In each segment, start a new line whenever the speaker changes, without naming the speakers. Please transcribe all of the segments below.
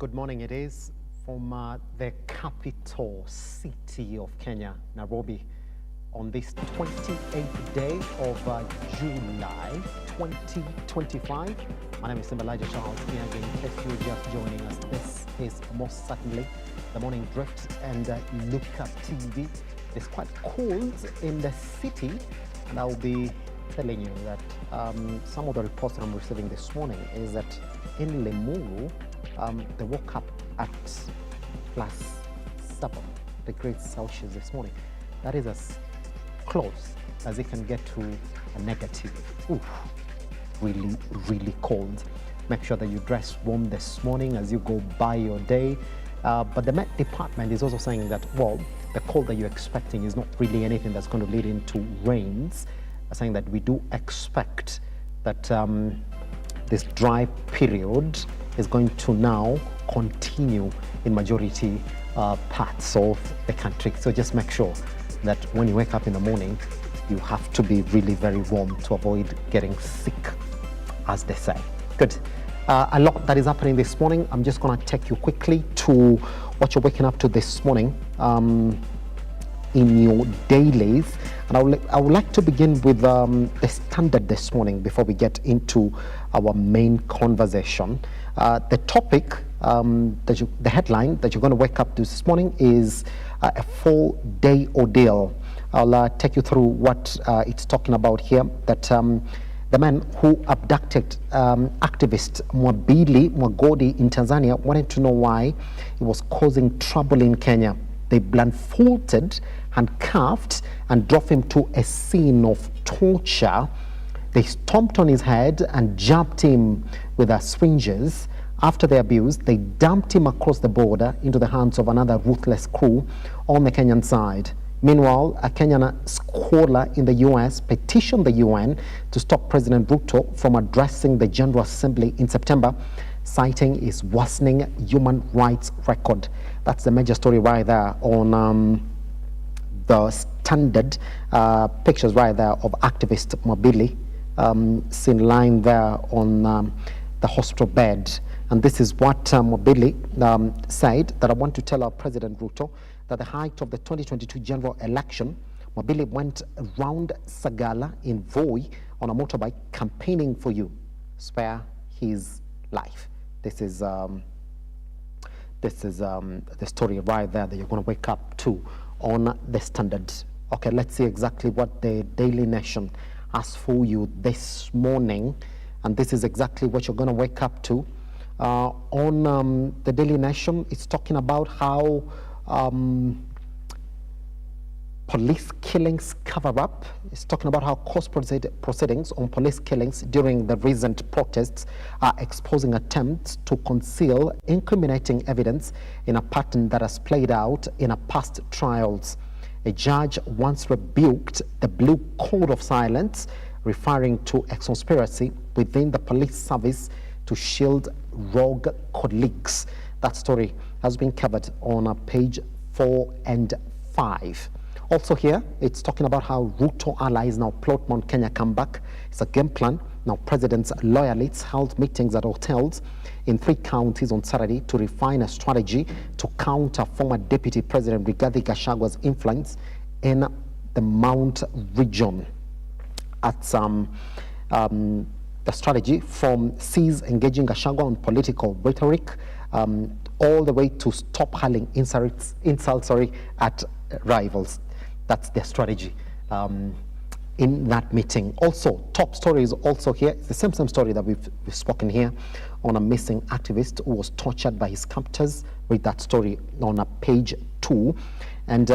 Good morning. It is from the capital city of Kenya, Nairobi, on this 28th day of July 2025. My name is Elijah Charles. Here again, in case you're just joining us, this is most certainly the Morning Drift and Look Up TV. It's quite cold in the city, and I'll be telling you that some of the reports that I'm receiving this morning is that in Limuru, they woke up at +7 degrees Celsius this morning. That is as close as it can get to a negative. Oof, really, really cold. Make sure that you dress warm this morning as you go by your day. But the Met Department is also saying that, well, the cold that you're expecting is not really anything that's going to lead into rains, saying that we do expect that this dry period is going to now continue in majority parts of the country. So just make sure that when you wake up in the morning, you have to be really very warm to avoid getting sick, as they say. Good. A lot that is happening this morning. I'm just going to take you quickly to what you're waking up to this morning in your dailies. And I would like to begin with the standard this morning before we get into our main conversation. The topic, the headline that you're going to wake up to this morning is a 4-day ordeal. I'll take you through what it's talking about here, that the man who abducted activist Mwagodi in Tanzania wanted to know why he was causing trouble in Kenya. They blindfolded, handcuffed, and drove him to a scene of torture. They stomped on his head and jabbed him with their syringes. After the abuse, they dumped him across the border into the hands of another ruthless crew on the Kenyan side. Meanwhile, a Kenyan scholar in the US petitioned the UN to stop President Ruto from addressing the General Assembly in September, citing his worsening human rights record. That's the major story right there on the standard pictures right there of activist Mobili seen lying there on the hospital bed. And this is what Mobili said, that I want to tell our President Ruto that the height of the 2022 general election, Mobili went around Sagala in Voi on a motorbike campaigning for you. Spare his life. This is the story right there that you're going to wake up to on the standard. Okay, let's see exactly what the Daily Nation has for you this morning, and this is exactly what you're going to wake up to. On the Daily Nation, it's talking about how police killings cover up. It's talking about how court proceedings on police killings during the recent protests are exposing attempts to conceal incriminating evidence in a pattern that has played out in past trials. A judge once rebuked the blue code of silence, referring to a conspiracy within the police service to shield rogue colleagues. That story has been covered on page 4 and 5. Also here, it's talking about how Ruto allies now plot Mount Kenya comeback. It's a game plan. Now, President's loyalists held meetings at hotels in 3 counties on Saturday to refine a strategy to counter former Deputy President Rigathi Gachagwa's influence in the Mount region. At the strategy from cease engaging Gachagua on political rhetoric, all the way to stop hurling insults at rivals. That's their strategy in that meeting. Also, top story is also here. It's the same story that we've spoken here on a missing activist who was tortured by his captors. Read that story on page 2. And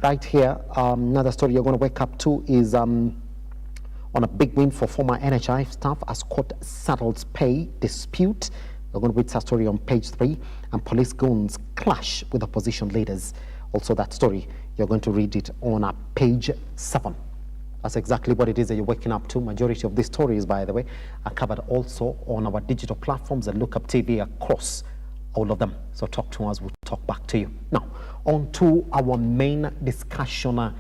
right here, another story you're going to wake up to is on a big win for former NHI staff as court settles pay dispute. We're going to read that story on page 3. And police goons clash with opposition leaders. Also that story, you're going to read it on page 7. That's exactly what it is that you're waking up to. Majority of these stories, by the way, are covered also on our digital platforms and Look Up TV across all of them. So talk to us, we'll talk back to you. Now, on to our main discussion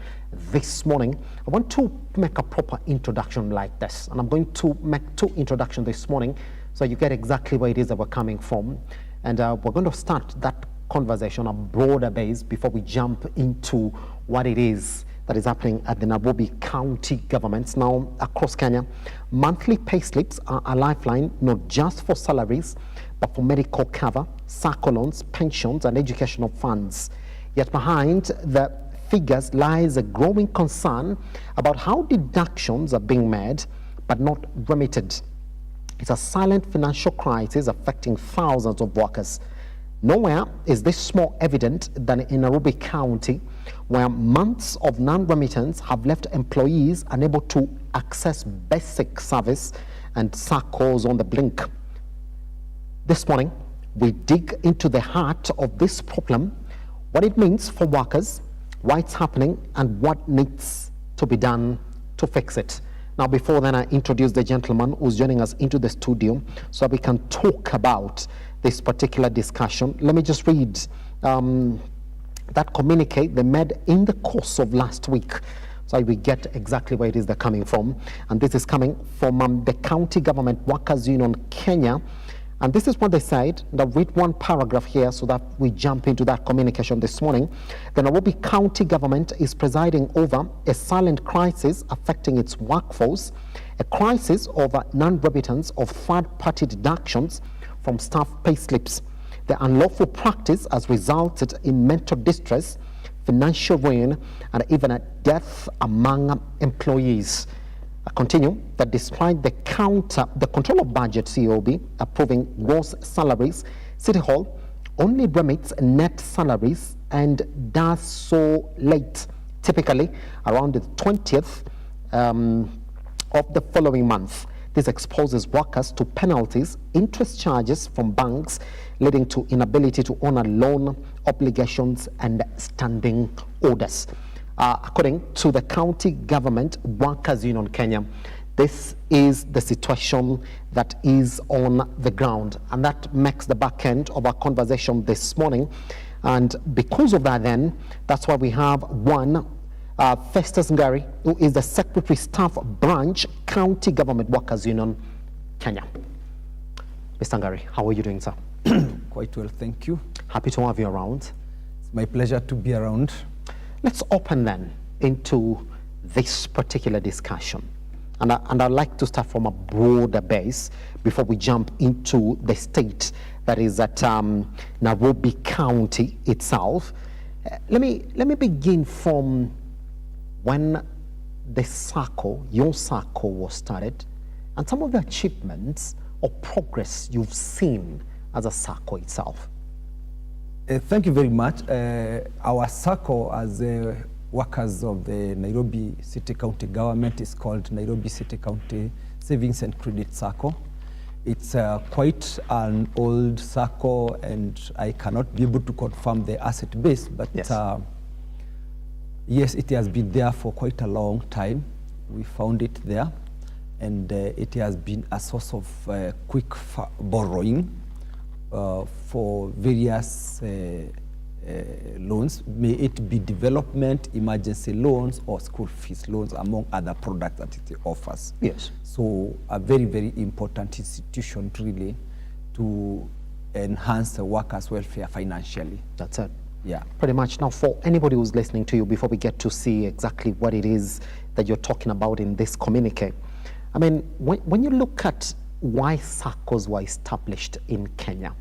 this morning. I want to make a proper introduction like this, and I'm going to make 2 introductions this morning so you get exactly where it is that we're coming from. And we're going to start that conversation on a broader base before we jump into what it is that is happening at the Nairobi County governments. Now, across Kenya, monthly payslips are a lifeline not just for salaries, but for medical cover, SACCO loans, pensions, and educational funds. Yet behind the figures lies a growing concern about how deductions are being made but not remitted. It's a silent financial crisis affecting thousands of workers. Nowhere is this more evident than in Nairobi County, where months of non-remittance have left employees unable to access basic service and SACCOs on the blink. This morning, we dig into the heart of this problem, what it means for workers, why it's happening, and what needs to be done to fix it. Now, before then, I introduce the gentleman who's joining us into the studio so we can talk about this particular discussion. Let me just read that communique they made in the course of last week, so we get exactly where it is they're coming from. And this is coming from the County Government Workers Union Kenya. And this is what they said. I'll read one paragraph here so that we jump into that communication this morning. The Nairobi County government is presiding over a silent crisis affecting its workforce, a crisis over non-remittance of third-party deductions from staff payslips. The unlawful practice has resulted in mental distress, financial ruin, and even a death among employees. I continue that despite the control of budget COB approving gross salaries, City Hall only remits net salaries and does so late, typically around the 20th of the following month. This exposes workers to penalties, interest charges from banks, leading to inability to honor loan obligations and standing orders. According to the County Government Workers Union Kenya, this is the situation that is on the ground, and that makes the back end of our conversation this morning. And because of that, then, that's why we have one, Festus Ngari, who is the Secretary Staff Branch, County Government Workers Union Kenya. Mr. Ngari, how are you doing, sir?
Quite well, thank you.
Happy to have you around.
It's my pleasure to be around.
Let's open then into this particular discussion. And I'd like to start from a broader base before we jump into the state that is at Nairobi County itself. Let me begin from when the SACCO, your SACCO, was started, and some of the achievements or progress you've seen as a SACCO itself.
Thank you very much. Our SACCO, as workers of the Nairobi City County Government, is called Nairobi City County Savings and Credit SACCO. It's quite an old SACCO, and I cannot be able to confirm the asset base, but yes, yes, it has been there for quite a long time. We found it there, and it has been a source of quick borrowing for various loans, may it be development, emergency loans, or school fees loans, among other products that it offers.
Yes.
So a very, very important institution, really, to enhance the workers' welfare financially.
That's it.
Yeah.
Pretty much. Now, for anybody who's listening to you, before we get to see exactly what it is that you're talking about in this communique, I mean, when you look at why SACCOs were established in Kenya,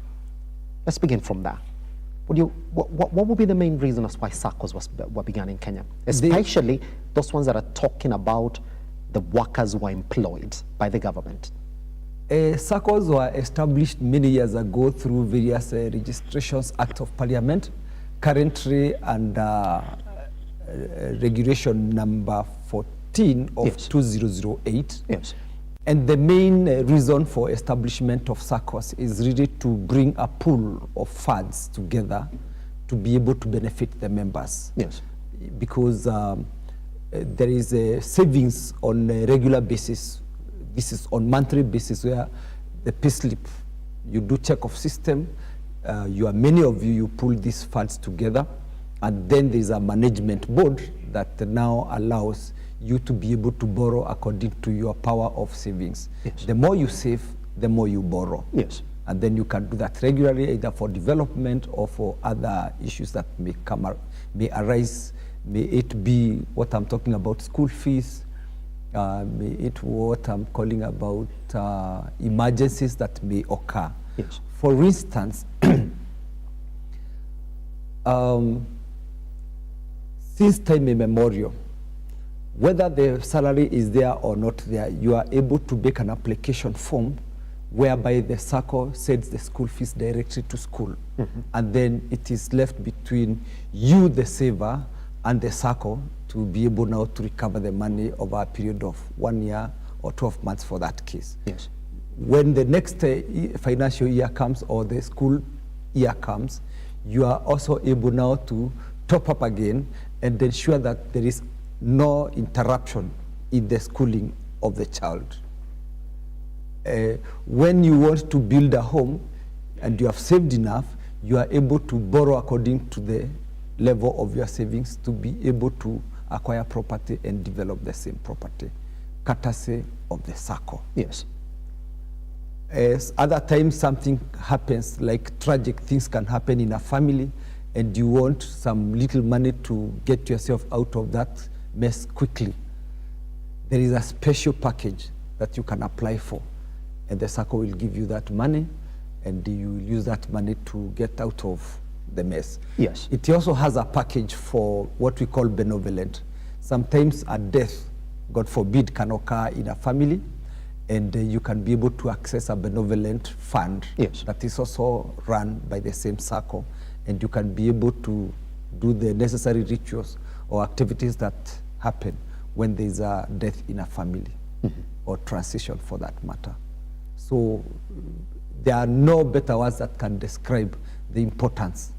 let's begin from there. What would be the main reason as why SACCOs were begun in Kenya? Especially those ones that are talking about the workers who are employed by the government.
SACCOs were established many years ago through various registrations, Act of Parliament, currently under regulation number 14 of
yes,
2008.
Yes.
And the main reason for establishment of SACCOs is really to bring a pool of funds together to be able to benefit the members.
Yes.
Because there is a savings on a regular basis. This is on monthly basis, where the payslip, you do check of system, many of you pull these funds together, and then there's a management board that now allows you to be able to borrow according to your power of savings.
Yes.
The more you save, the more you borrow.
Yes.
And then you can do that regularly, either for development or for other issues that may may arise. May it be what I'm talking about, school fees, may it what I'm calling about emergencies that may occur.
Yes.
For instance, since time immemorial, whether the salary is there or not there, you are able to make an application form whereby the SACCO sends the school fees directly to school. And then it is left between you, the saver, and the SACCO to be able now to recover the money over a period of 1 year or 12 months for that case.
Yes.
When the next financial year comes or the school year comes, you are also able now to top up again and ensure that there is no interruption in the schooling of the child. When you want to build a home and you have saved enough, you are able to borrow according to the level of your savings to be able to acquire property and develop the same property, courtesy of the SACCO.
Yes.
As other times something happens, like tragic things can happen in a family, and you want some little money to get yourself out of that mess quickly. There is a special package that you can apply for, and the SACCO will give you that money, and you will use that money to get out of the mess.
Yes.
It also has a package for what we call benevolent. Sometimes a death, God forbid, can occur in a family, and you can be able to access a benevolent fund.
Yes.
That is also run by the same SACCO, and you can be able to do the necessary rituals or activities that happen when there is a death in a family, or transition for that matter. So there are no better words that can describe the importance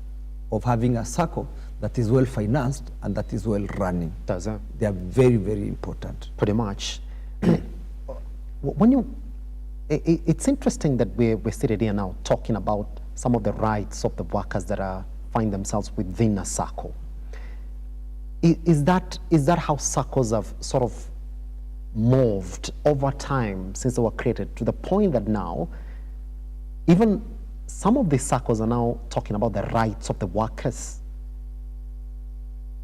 of having a SACCO that is well financed and that is well running.
Does it?
They are very, very important.
Pretty much. It's interesting that we're sitting here now talking about some of the rights of the workers that find themselves within a SACCO. Is that how SACCOs have sort of moved over time since they were created, to the point that now even some of the SACCOs are now talking about the rights of the workers?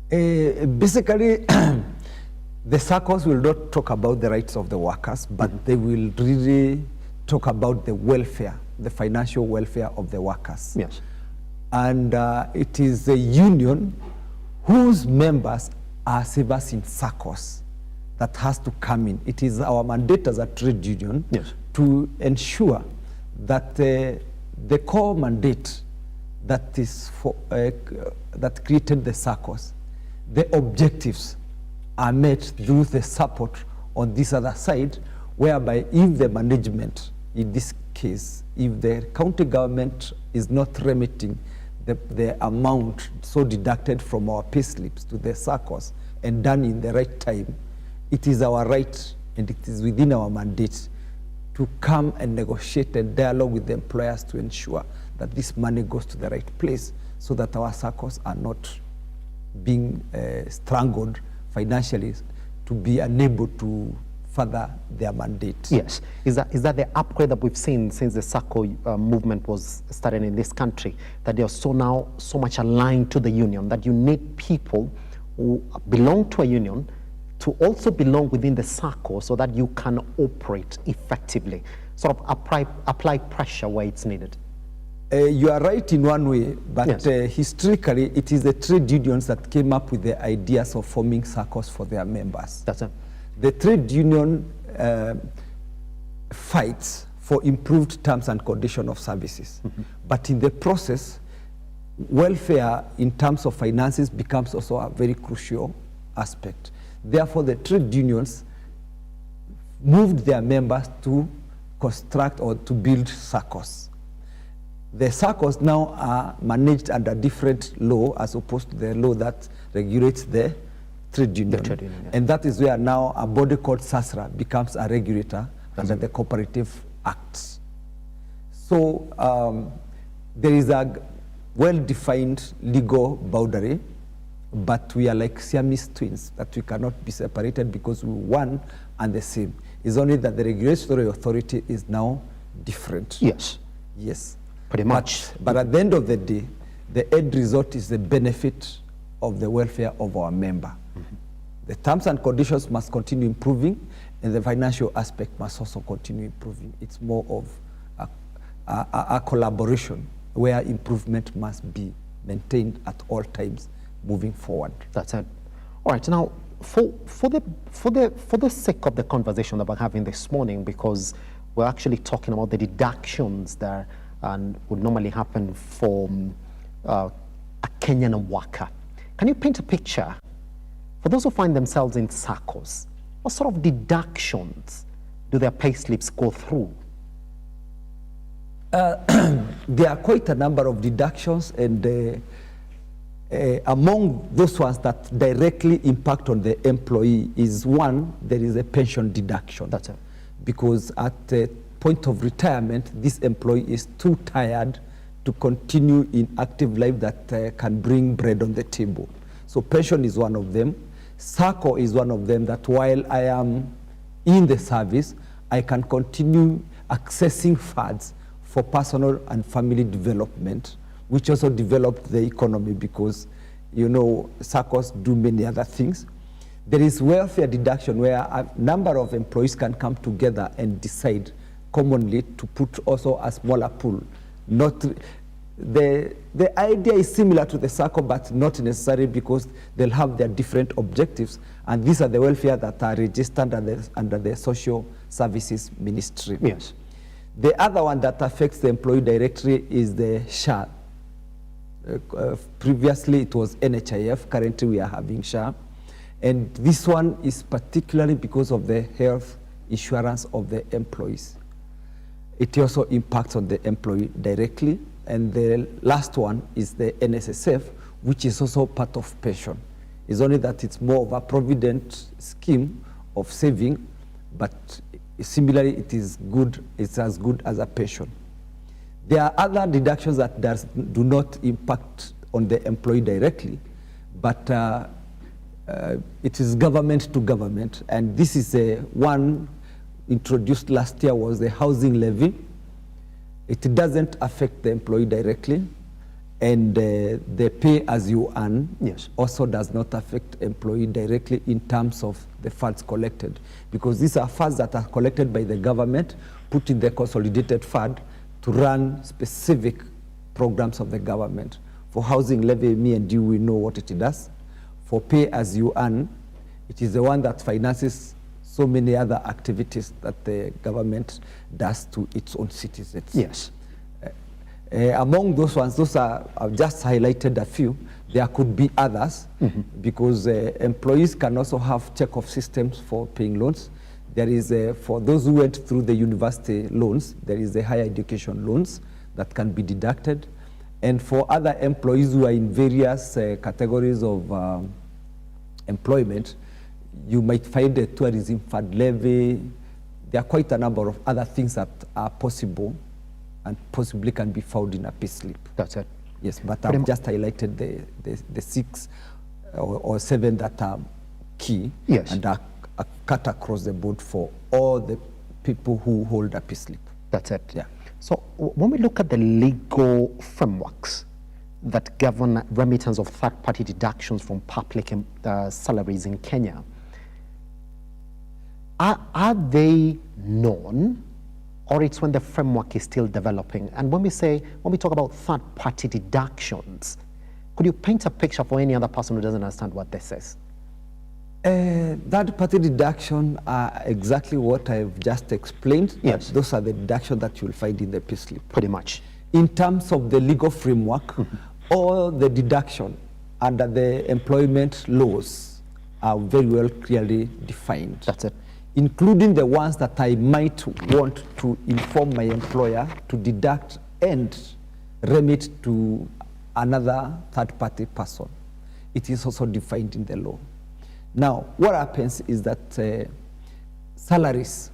Basically, the SACCOs will not talk about the rights of the workers, but they will really talk about the welfare, the financial welfare of the workers.
Yes.
And it is a union whose members are savers in SACCOs that has to come in. It is our mandate as a trade union,
yes,
to ensure that the core mandate that is for that created the SACCOs, the objectives are met through the support on this other side, whereby if the management, in this case, if the county government is not remitting the amount so deducted from our payslips to the SACCOs and done in the right time, it is our right and it is within our mandate to come and negotiate and dialogue with the employers to ensure that this money goes to the right place, so that our SACCOs are not being strangled financially to be unable to further their mandate.
Yes. Is that the upgrade that we've seen since the SACCO movement was started in this country, that they are now so much aligned to the union, that you need people who belong to a union to also belong within the SACCO so that you can operate effectively, sort of apply pressure where it's needed?
You are right in one way, but
yes,
historically it is the trade unions that came up with the ideas of forming SACCOs for their members.
That's it.
The trade union fights for improved terms and condition of services, but in the process, welfare in terms of finances becomes also a very crucial aspect. Therefore, the trade unions moved their members to construct or to build SACCOs. The SACCOs now are managed under different law as opposed to the law that regulates the trade union.
Yes.
And that is where now a body called SASRA becomes a regulator under the Cooperative Act. So there is a well-defined legal boundary, but we are like Siamese twins, that we cannot be separated because we're one and the same. It's only that the regulatory authority is now different.
Yes.
Yes.
Pretty much.
But at the end of the day, the end result is the benefit of the welfare of our member. The terms and conditions must continue improving, and the financial aspect must also continue improving. It's more of a collaboration where improvement must be maintained at all times moving forward.
That's it. All right, now for the sake of the conversation that we're having this morning, because we're actually talking about the deductions there and would normally happen for a Kenyan worker. Can you paint a picture for those who find themselves in SACCOs? What sort of deductions do their payslips go through?
There are quite a number of deductions, and among those ones that directly impact on the employee is one, there is a pension deduction.
That's it.
Because at the point of retirement, this employee is too tired to continue in active life that can bring bread on the table. So pension is one of them. SACCO is one of them, that while I am in the service, I can continue accessing funds for personal and family development, which also develop the economy, because, you know, SACCOs do many other things. There is welfare deduction, where a number of employees can come together and decide commonly to put also a smaller pool. Not the idea is similar to the SACCO, but not necessary, because they'll have their different objectives, and these are the welfare that are registered under the Social Services Ministry.
Yes.
The other one that affects the employee directly is the SHA. Previously it was NHIF, currently we are having SHA. And this one is particularly because of the health insurance of the employees. It also impacts on the employee directly. And the last one is the NSSF, which is also part of pension. It's only that it's more of a provident scheme of saving, but similarly it is good, it's as good as a pension. There are other deductions that do not impact on the employee directly, but it is government to government, and this is one introduced last year, was the housing levy. It doesn't affect the employee directly, and the pay as you earn,
yes,
also does not affect employee directly in terms of the funds collected, because these are funds that are collected by the government, put in the consolidated fund to run specific programs of the government. For housing levy, me and you, we know what it does. For pay as you earn, it is the one that finances so many other activities that the government does to its own citizens.
Yes.
Among those ones, I've just highlighted a few. There could be others, because employees can also have check-off systems for paying loans. There is, for those who went through the university loans, there is the higher education loans that can be deducted. And for other employees who are in various categories of employment, you might find the tourism fund levy. There are quite a number of other things that are possible and possibly can be found in a payslip.
That's it.
Yes, but I've just highlighted the 6 or 7 that are key,
yes,
and are cut across the board for all the people who hold a payslip.
That's it.
Yeah.
So when we look at the legal frameworks that govern remittance of third-party deductions from public salaries in Kenya, are they known, or it's when the framework is still developing? And when we talk about third-party deductions, could you paint a picture for any other person who doesn't understand what this is?
Third-party deduction are exactly what I've just explained.
Yes.
Those are the deductions that you'll find in the payslip.
Pretty much.
In terms of the legal framework, all the deduction under the employment laws are very well clearly defined.
That's it.
Including the ones that I might want to inform my employer to deduct and remit to another third-party person. It is also defined in the law. Now, what happens is that salaries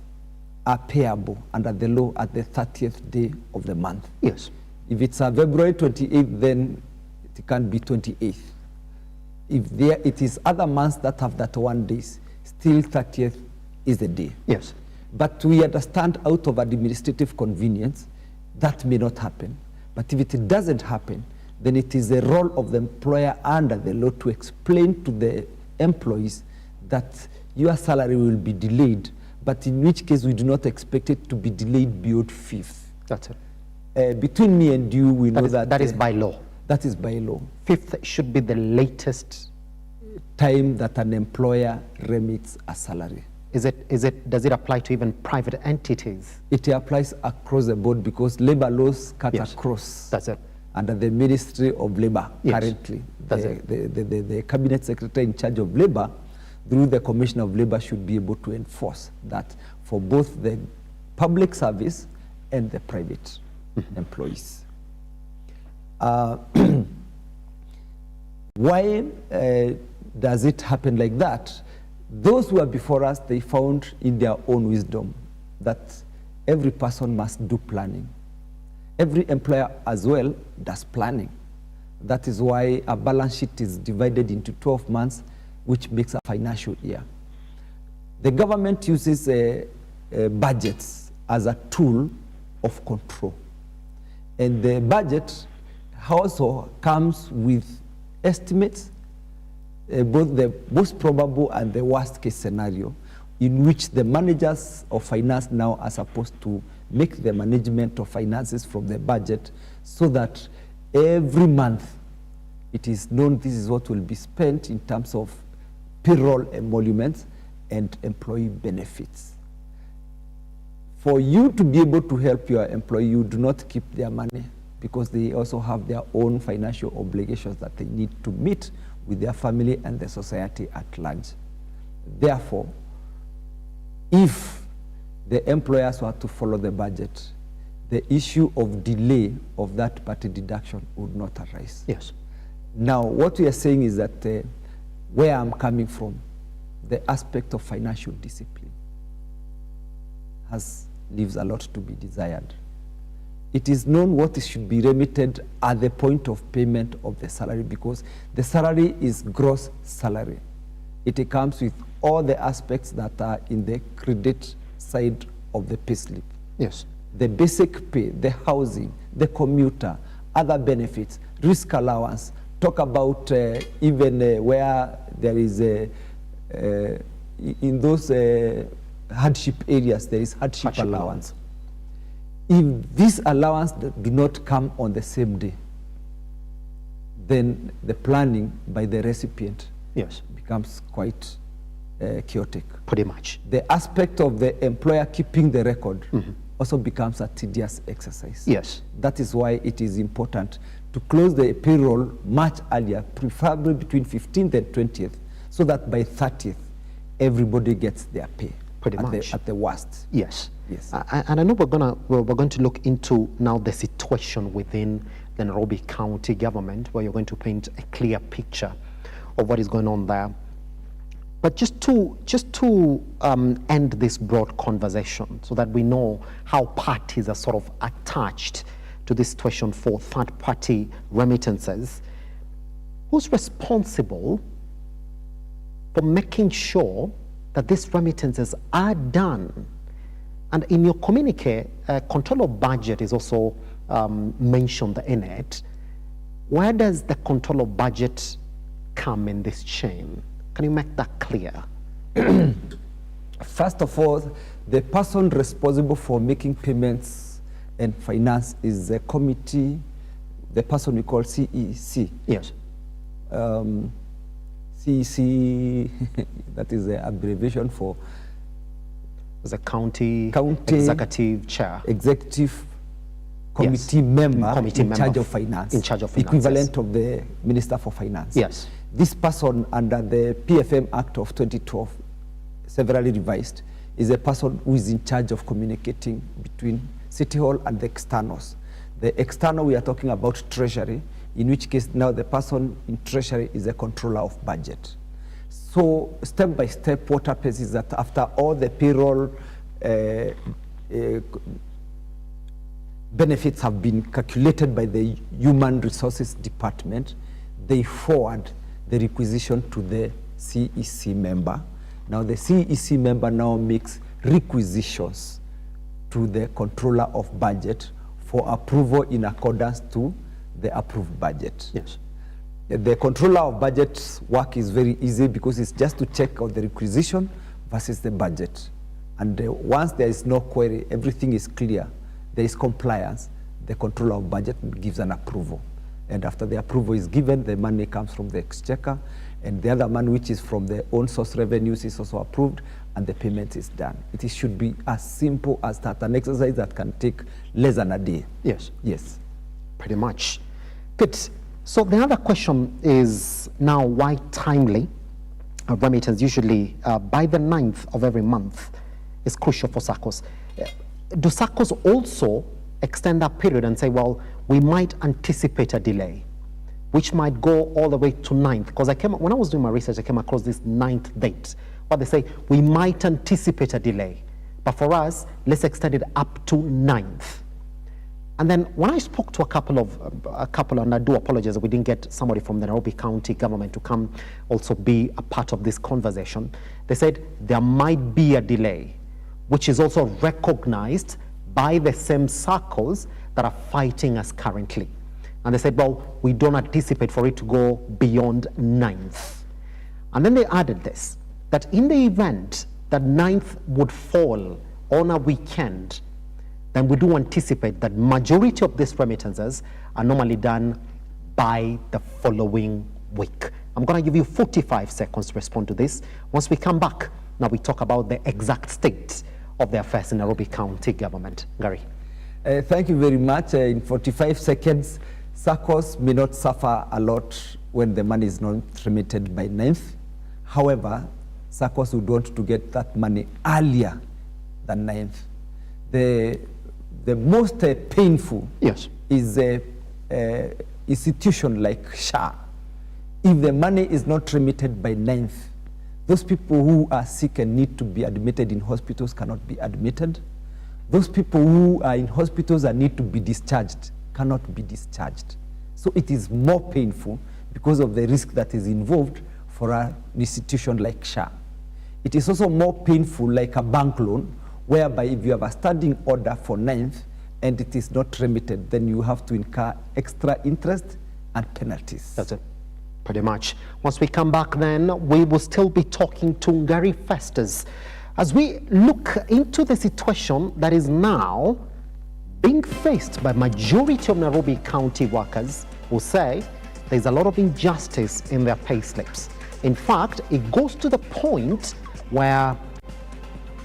are payable under the law at the 30th day of the month.
Yes.
If it's February 28th, then it can be 28th. If it is other months that have that 1 day, still 30th is the day.
Yes.
But we understand, out of administrative convenience, that may not happen. But if it doesn't happen, then it is the role of the employer under the law to explain to the employees that your salary will be delayed, but in which case we do not expect it to be delayed beyond 5th.
That's it.
Between me and you, we know that...
That is by law.
That is by law.
5th should be the latest
time that an employer remits a salary.
Does it apply to even private entities?
It applies across the board because labor laws cut
Yes.
across.
That's it.
Under the Ministry of Labor,
Yes.
currently.
That's
The Cabinet Secretary in charge of Labor, through the Commission of Labor, should be able to enforce that for both the public service and the private employees. Why does it happen like that? Those who are before us, they found in their own wisdom that every person must do planning. Every employer as well does planning. That is why a balance sheet is divided into 12 months, which makes a financial year. The government uses budgets as a tool of control. And the budget also comes with estimates, both the most probable and the worst case scenario, in which the managers of finance now are supposed to make the management of finances from the budget so that every month it is known this is what will be spent in terms of payroll emoluments and employee benefits. For you to be able to help your employee, you do not keep their money because they also have their own financial obligations that they need to meet with their family and the society at large. Therefore, if the employers were to follow the budget, the issue of delay of that party deduction would not arise.
Yes.
Now, what we are saying is that where I'm coming from, the aspect of financial discipline leaves a lot to be desired. It is known what should be remitted at the point of payment of the salary because the salary is gross salary. It comes with all the aspects that are in the credit side of the payslip.
Yes.
The basic pay, the housing, the commuter, other benefits, risk allowance. Talk about even where there is in those hardship areas, there is hardship allowance. If this allowance do not come on the same day, then the planning by the recipient becomes quite chaotic.
Pretty much.
The aspect of the employer keeping the record also becomes a tedious exercise.
Yes.
That is why it is important to close the payroll much earlier, preferably between 15th and 20th, so that by 30th, everybody gets their pay.
Pretty much.
At the worst.
Yes.
Yes.
And I know we're going to look into now the situation within the Nairobi County government, where you're going to paint a clear picture of what is going on there. But just to end this broad conversation so that we know how parties are sort of attached to this situation for third-party remittances, who's responsible for making sure that these remittances are done? And in your communique, control of budget is also mentioned in it. Where does the control of budget come in this chain? Can you make that clear?
First of all, the person responsible for making payments and finance is the committee, the person we call CEC.
Yes.
CEC, that is the abbreviation for
the county executive chair.
Executive committee member in charge of finance.
In charge of finance.
Equivalent of the Minister for Finance.
Yes.
This person under the PFM Act of 2012, severally revised, is a person who is in charge of communicating between City Hall and the externals. The external, we are talking about Treasury, in which case now the person in Treasury is a controller of budget. So step by step, what happens is that after all the payroll benefits have been calculated by the Human Resources Department, they forward the requisition to the CEC member. Now the CEC member now makes requisitions to the controller of budget for approval in accordance to the approved budget.
Yes.
The controller of budget's work is very easy because it's just to check out the requisition versus the budget. And once there is no query, everything is clear, there is compliance, the controller of budget gives an approval. And after the approval is given, the money comes from the exchequer, and the other money, which is from the own source revenues, is also approved, and the payment is done. It should be as simple as that, an exercise that can take less than a day.
Yes.
Yes.
Pretty much. Good. So the other question is now, why timely remittance, usually by the 9th of every month, is crucial for SACCOs. Do SACCOs also extend that period and say, well, we might anticipate a delay, which might go all the way to 9th? Because when I was doing my research, I came across this 9th date, but they say we might anticipate a delay, but for us, let's extend it up to 9th. And then when I spoke to a couple, and I do apologize that we didn't get somebody from the Nairobi County government to come also be a part of this conversation, they said there might be a delay, which is also recognized by the same SACCOs that are fighting us currently. And they said, well, we don't anticipate for it to go beyond 9th. And then they added this, that in the event that 9th would fall on a weekend, then we do anticipate that majority of these remittances are normally done by the following week. I'm going to give you 45 seconds to respond to this. Once we come back, now we talk about the exact state of the affairs in Nairobi County government. Gary.
Thank you very much. In 45 seconds, SACCOs may not suffer a lot when the money is not remitted by 9th. However, SACCOs would want to get that money earlier than 9th. The most painful
yes.
is a institution like SHA. If the money is not remitted by 9th, those people who are sick and need to be admitted in hospitals cannot be admitted. Those people who are in hospitals and need to be discharged cannot be discharged. So it is more painful because of the risk that is involved for an institution like SHA. It is also more painful like a bank loan, whereby if you have a standing order for 9th and it is not remitted, then you have to incur extra interest and penalties.
That's it. Pretty much. Once we come back then, we will still be talking to Gary Festus as we look into the situation that is now being faced by majority of Nairobi County workers who say there's a lot of injustice in their pay slips. In fact, it goes to the point where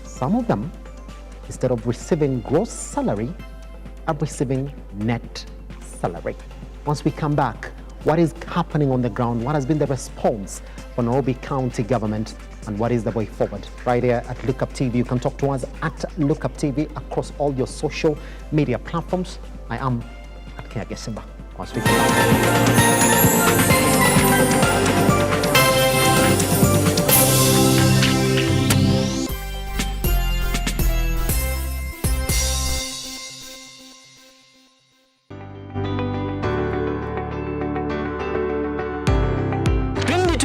some of them, instead of receiving gross salary, are receiving net salary. Once we come back, what is happening on the ground? What has been the response for Nairobi County government, and what is the way forward? Right here at Lookup TV. You can talk to us at Lookup TV across all your social media platforms. I am at Kenya Simba. Once we come back.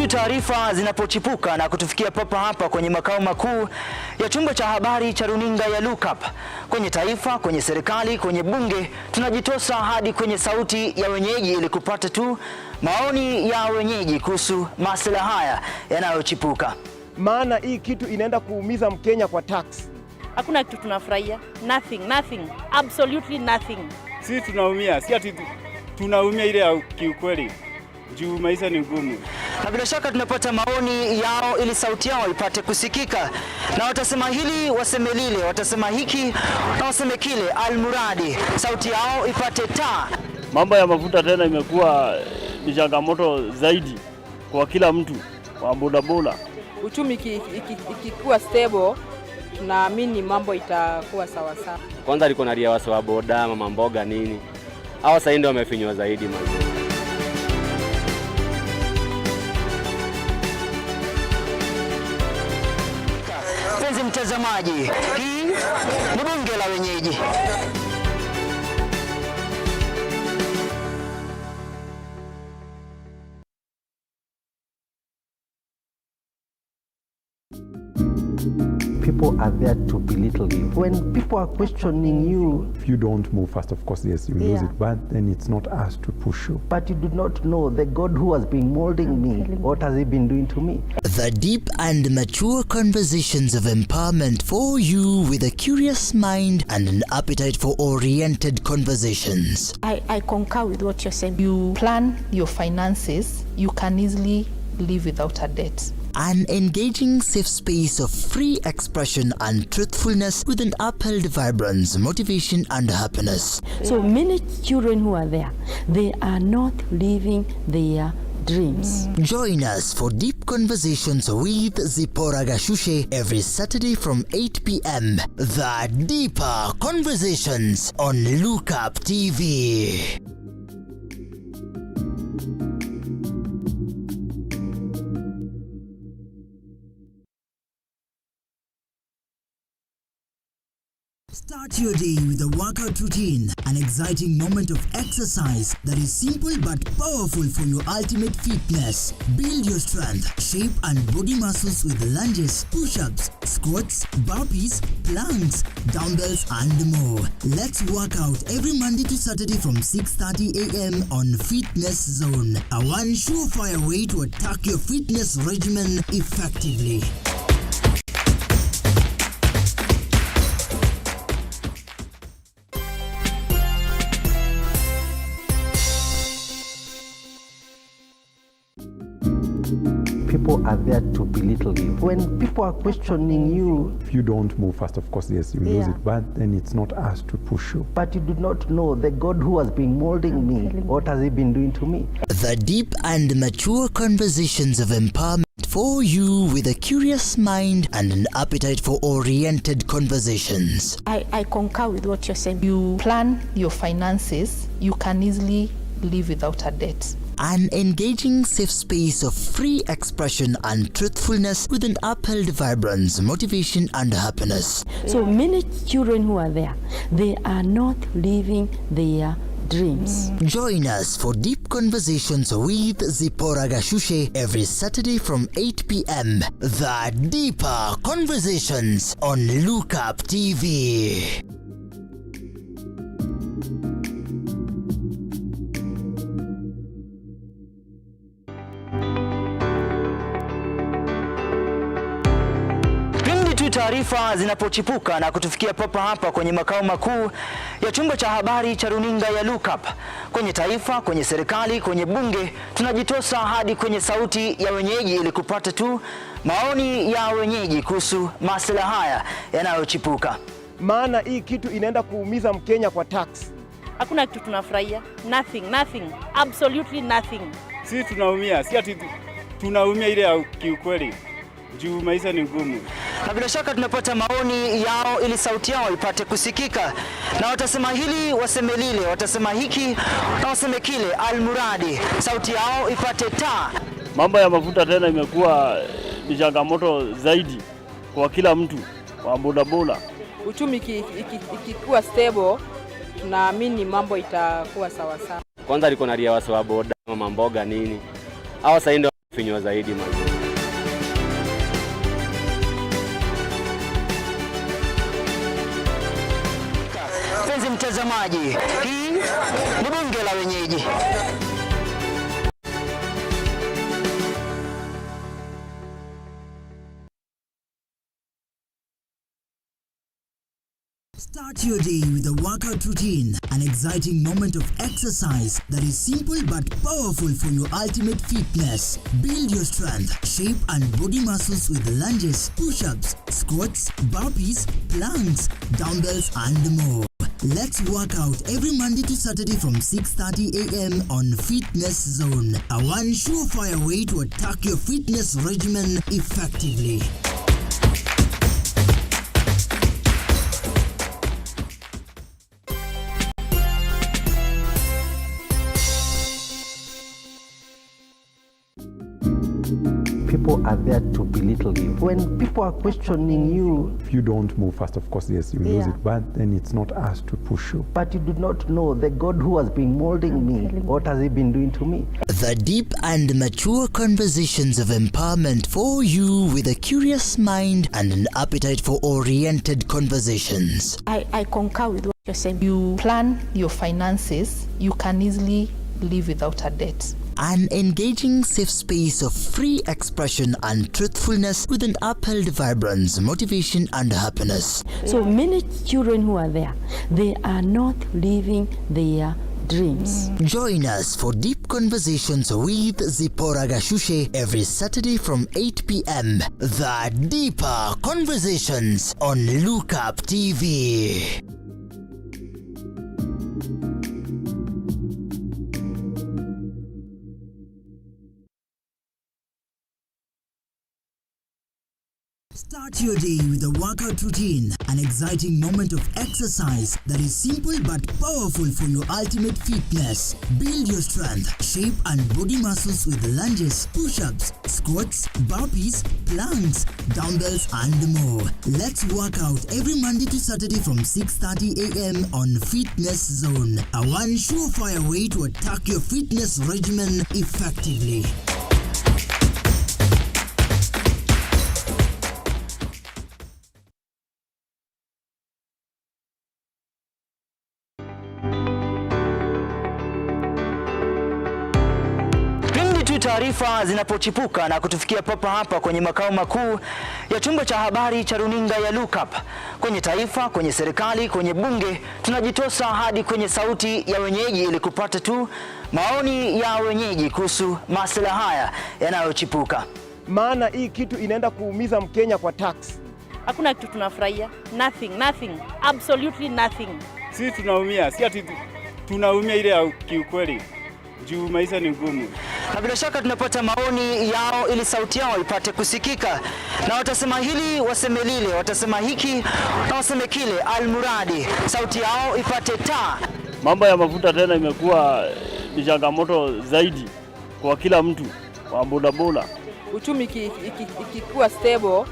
Taarifa zinapochipuka na kutufikia papa hapa kwenye makao makuu ya chumba cha habari cha runinga ya Lookup, kwenye taifa, kwenye serikali, kwenye bunge, tunajitosa hadi kwenye sauti ya wenyeji ili kupata tu maoni ya wenyeji kuhusu masuala haya yanayochipuka.
Maana hii kitu inaenda kuumiza Mkenya kwa tax.
Hakuna kitu tunafurahia. Nothing. Absolutely nothing.
Sisi tunaumia, si ati tunaumia ile ya kiukweli. Juu maisha ni ngumu.
Na bila shaka tunapata maoni yao ili sauti yao ipate kusikika. Na watasema hili, waseme lile, watasema hiki na waseme kile, almuradi sauti yao ipate taa.
Mambo ya mafuta tena imekuwa ni changamoto zaidi kwa kila mtu wa bodaboda.
Uchumi ikikuwa stable, tunaamini mambo itakuwa sawa sawa.
Kwanza alikuwa na ria wasi wa boda, mama mboga nini. Hawa sasa ndio wamefinywa zaidi mazuri.
Mtazamaji, hii ni bunge la wenyeji.
people are there to belittle you. When people are questioning you,
if you don't move fast, of course, yes, you lose it, but then it's not us to push you.
But you do not know the God who has been molding me, what has he been doing to me?
The deep and mature conversations of empowerment for you with a curious mind and an appetite for oriented conversations.
I concur with what you're saying. You plan your finances, you can easily live without a debt.
An engaging safe space of free expression and truthfulness with an upheld vibrance, motivation and happiness.
So many children who are there, they are not living their dreams.
Join us for deep conversations with Zipporah Gashushe every Saturday from 8 p.m. The Deeper Conversations on Look Up TV. Start your day with a workout routine, an exciting moment of exercise that is simple but powerful for your ultimate fitness. Build your strength, shape and body muscles with lunges, push-ups, squats, burpees, planks, dumbbells and more. Let's work out every Monday to Saturday from 6:30 a.m. on Fitness Zone, a one surefire way to attack your fitness regimen effectively.
People are there to belittle you. When people are questioning you,
if you don't move fast, of course, yes, you lose it, but then it's not us to push you.
But you do not know the God who has been molding me, what has he been doing to me?
The deep and mature conversations of empowerment for you with a curious mind and an appetite for oriented conversations.
I concur with what you're saying. You plan your finances, you can easily live without a debt.
An engaging safe space of free expression and truthfulness with an upheld vibrance, motivation and happiness.
So many children who are there, they are not living their dreams.
Join us for deep conversations with Zipporah Gashushe every Saturday from 8 p.m. The Deeper Conversations on Look Up TV.
Taarifa zinapochipuka na kutufikia papa hapa kwenye makao makuu ya chumba cha habari cha runinga ya Look Up, kwenye taifa, kwenye serikali, kwenye bunge, tunajitosa hadi kwenye sauti ya wenyeji ili kupata tu maoni ya wenyeji kuhusu masuala haya yanayochipuka.
Maana hii kitu inaenda kuumiza Mkenya kwa tax.
Hakuna kitu tunafurahia. Nothing. Absolutely nothing.
Sisi tunaumia, si ati tunaumia ile ya kiukweli. Juu maisha ni ngumu.
Na bila shaka tunapata maoni yao ili sauti yao ipate kusikika. Na watasema hili, waseme lile, watasema hiki na waseme kile, almuradi sauti yao ipate taa.
Mambo ya mafuta tena imekuwa ni changamoto zaidi kwa kila mtu wa bodaboda.
Uchumi ikikuwa stable, tunaamini mambo itakuwa sawa sawa.
Kwanza liko na ria wa boda, mama mboga nini. Hao sasa ndio wafinywa zaidi mazi.
Mtazamaji, hii ni bunge la wenyeji.
Start your day with a workout routine, an exciting moment of exercise that is simple but powerful for your ultimate fitness. Build your strength, shape and body muscles with lunges, push-ups, squats, burpees, planks, dumbbells and more. Let's work out every Monday to Saturday from 6:30 a.m. on Fitness Zone, a one surefire way to attack your fitness regimen effectively.
people are there to belittle you. When people are questioning you,
If you don't move fast, of course, yes, you lose it, but then it's not us to push you.
but you do not know the God who has been molding me, what has he been doing to me?
The deep and mature conversations of empowerment for you with a curious mind and an appetite for oriented conversations.
I concur with what you're saying. You plan your finances, you can easily live without a debt.
An engaging safe space of free expression and truthfulness with an upheld vibrance, motivation and happiness.
So many children who are there, they are not living their dreams.
Join us for deep conversations with Zipporah Gashushe every Saturday from 8 p.m. The Deeper Conversations on Lookup TV. Start your day with a workout routine, an exciting moment of exercise that is simple but powerful for your ultimate fitness. Build your strength, shape and body muscles with lunges, push-ups, squats, burpees, planks, dumbbells and more. Let's work out every Monday to Saturday from 6:30 a.m. on Fitness Zone, a one surefire way to attack your fitness regimen effectively.
Taarifa zinapochipuka na kutufikia papa hapa kwenye makao makuu ya chumba cha habari cha runinga ya Lookup, kwenye taifa, kwenye serikali, kwenye bunge, tunajitosa hadi kwenye sauti ya wenyeji ili kupata tu maoni ya wenyeji kuhusu masuala haya yanayochipuka.
Maana hii kitu inaenda kuumiza Mkenya kwa tax.
Hakuna kitu tunafurahia. Nothing. Absolutely nothing.
Sisi tunaumia, si ati tunaumia ile ya kiukweli. Juu maisha ni ngumu.
Na bila shaka tunapata maoni yao ili sauti yao ipate kusikika. Na watasema hili, waseme lile, watasema hiki na waseme kile, almuradi sauti yao ipate taa.
Mambo ya mafuta tena imekuwa ni changamoto zaidi kwa kila mtu wa bodaboda.
Uchumi ikikuwa stable,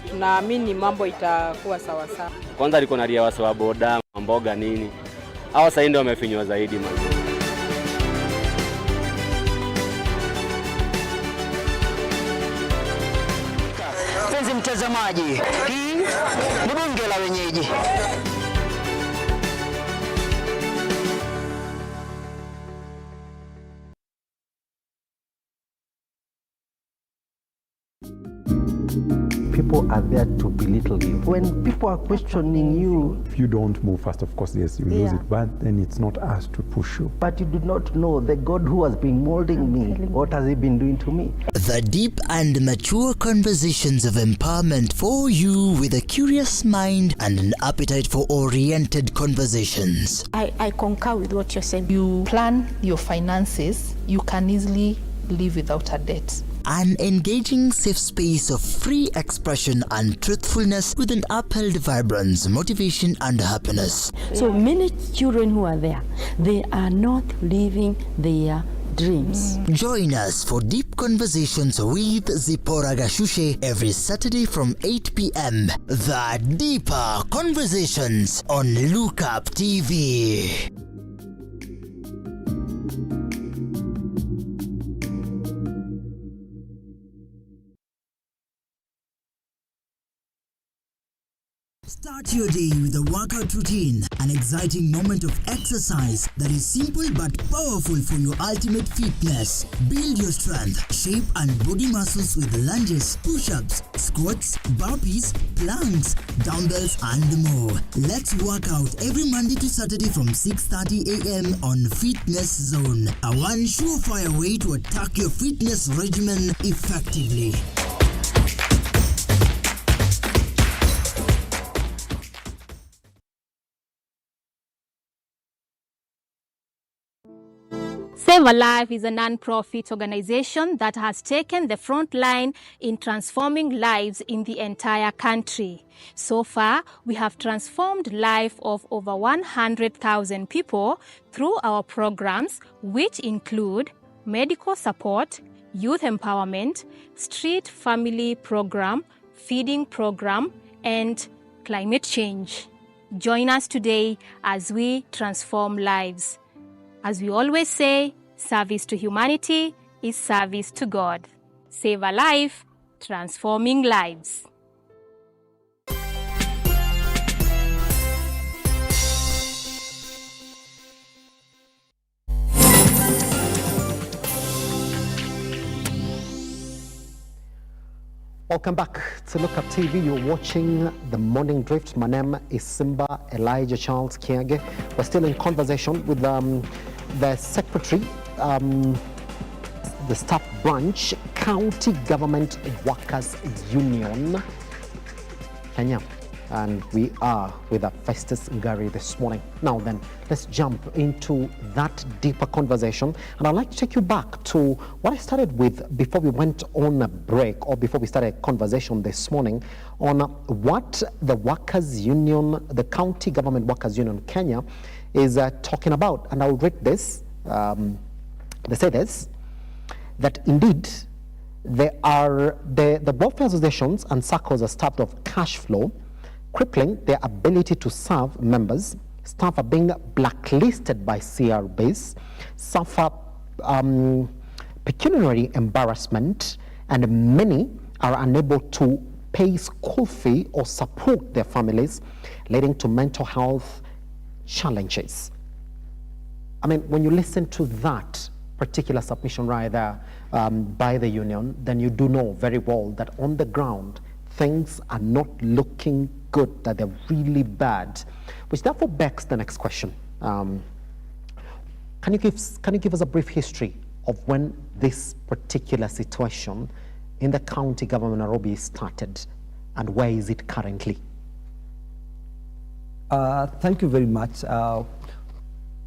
tunaamini mambo itakuwa sawa sawa.
Kwanza alikuwa na ria wasi wa boda, mboga nini. Hao sasa ndio wamefinywa zaidi mazuri.
Mtazamaji, hii ni bunge la wenyeji.
People are there to belittle you. When people are questioning you,
If you don't move fast, of course, yes, you lose it, but then it's not us to push you.
but you do not know the God who has been molding me, what has he been doing to me?
The deep and mature conversations of empowerment for you with a curious mind and an appetite for oriented conversations.
I concur with what you're saying. You plan your finances, you can easily live without a debt.
An engaging safe space of free expression and truthfulness with an upheld vibrance, motivation and happiness.
So many children who are there, they are not living their dreams.
Join us for deep conversations with Zipporah Gashushe every Saturday from 8 p.m. The Deeper Conversations on Lookup TV. Start your day with a workout routine, an exciting moment of exercise that is simple but powerful for your ultimate fitness. Build your strength, shape and body muscles with lunges, push-ups, squats, burpees, planks, dumbbells and more. Let's work out every Monday to Saturday from 6:30 a.m. on Fitness Zone, a one surefire way to attack your fitness regimen effectively.
Save a Life is a non-profit organization that has taken the front line in transforming lives in the entire country. So far, we have transformed life of over 100,000 people through our programs, which include medical support, youth empowerment, street family program, feeding program, and climate change. Join us today as we transform lives. As we always say, service to humanity is service to God. Save a life, transforming lives.
Welcome back to Look Up TV. You're watching The Morning Drift. My name is Simba Elijah Charles Kiage. We're still in conversation with the Secretary, the Staff Branch, County Government Workers Union, Kenya. And we are with Festus Ngari this morning. Now then, let's jump into that deeper conversation. And I'd like to take you back to what I started with before we went on a break, or before we started a conversation this morning, on what the Workers Union, the County Government Workers Union Kenya, is talking about. And I'll read this. They say this, that indeed, the welfare associations and SACCOs are starved of cash flow, crippling their ability to serve members. Staff are being blacklisted by CRBs, suffer pecuniary embarrassment, and many are unable to pay school fee or support their families, leading to mental health challenges. I mean, when you listen to that particular submission right there by the union, then you do know very well that on the ground, things are not looking good, that they're really bad, which therefore begs the next question. Can you give us a brief history of when this particular situation in the county government of Nairobi started, and where is it currently?
Thank you very much.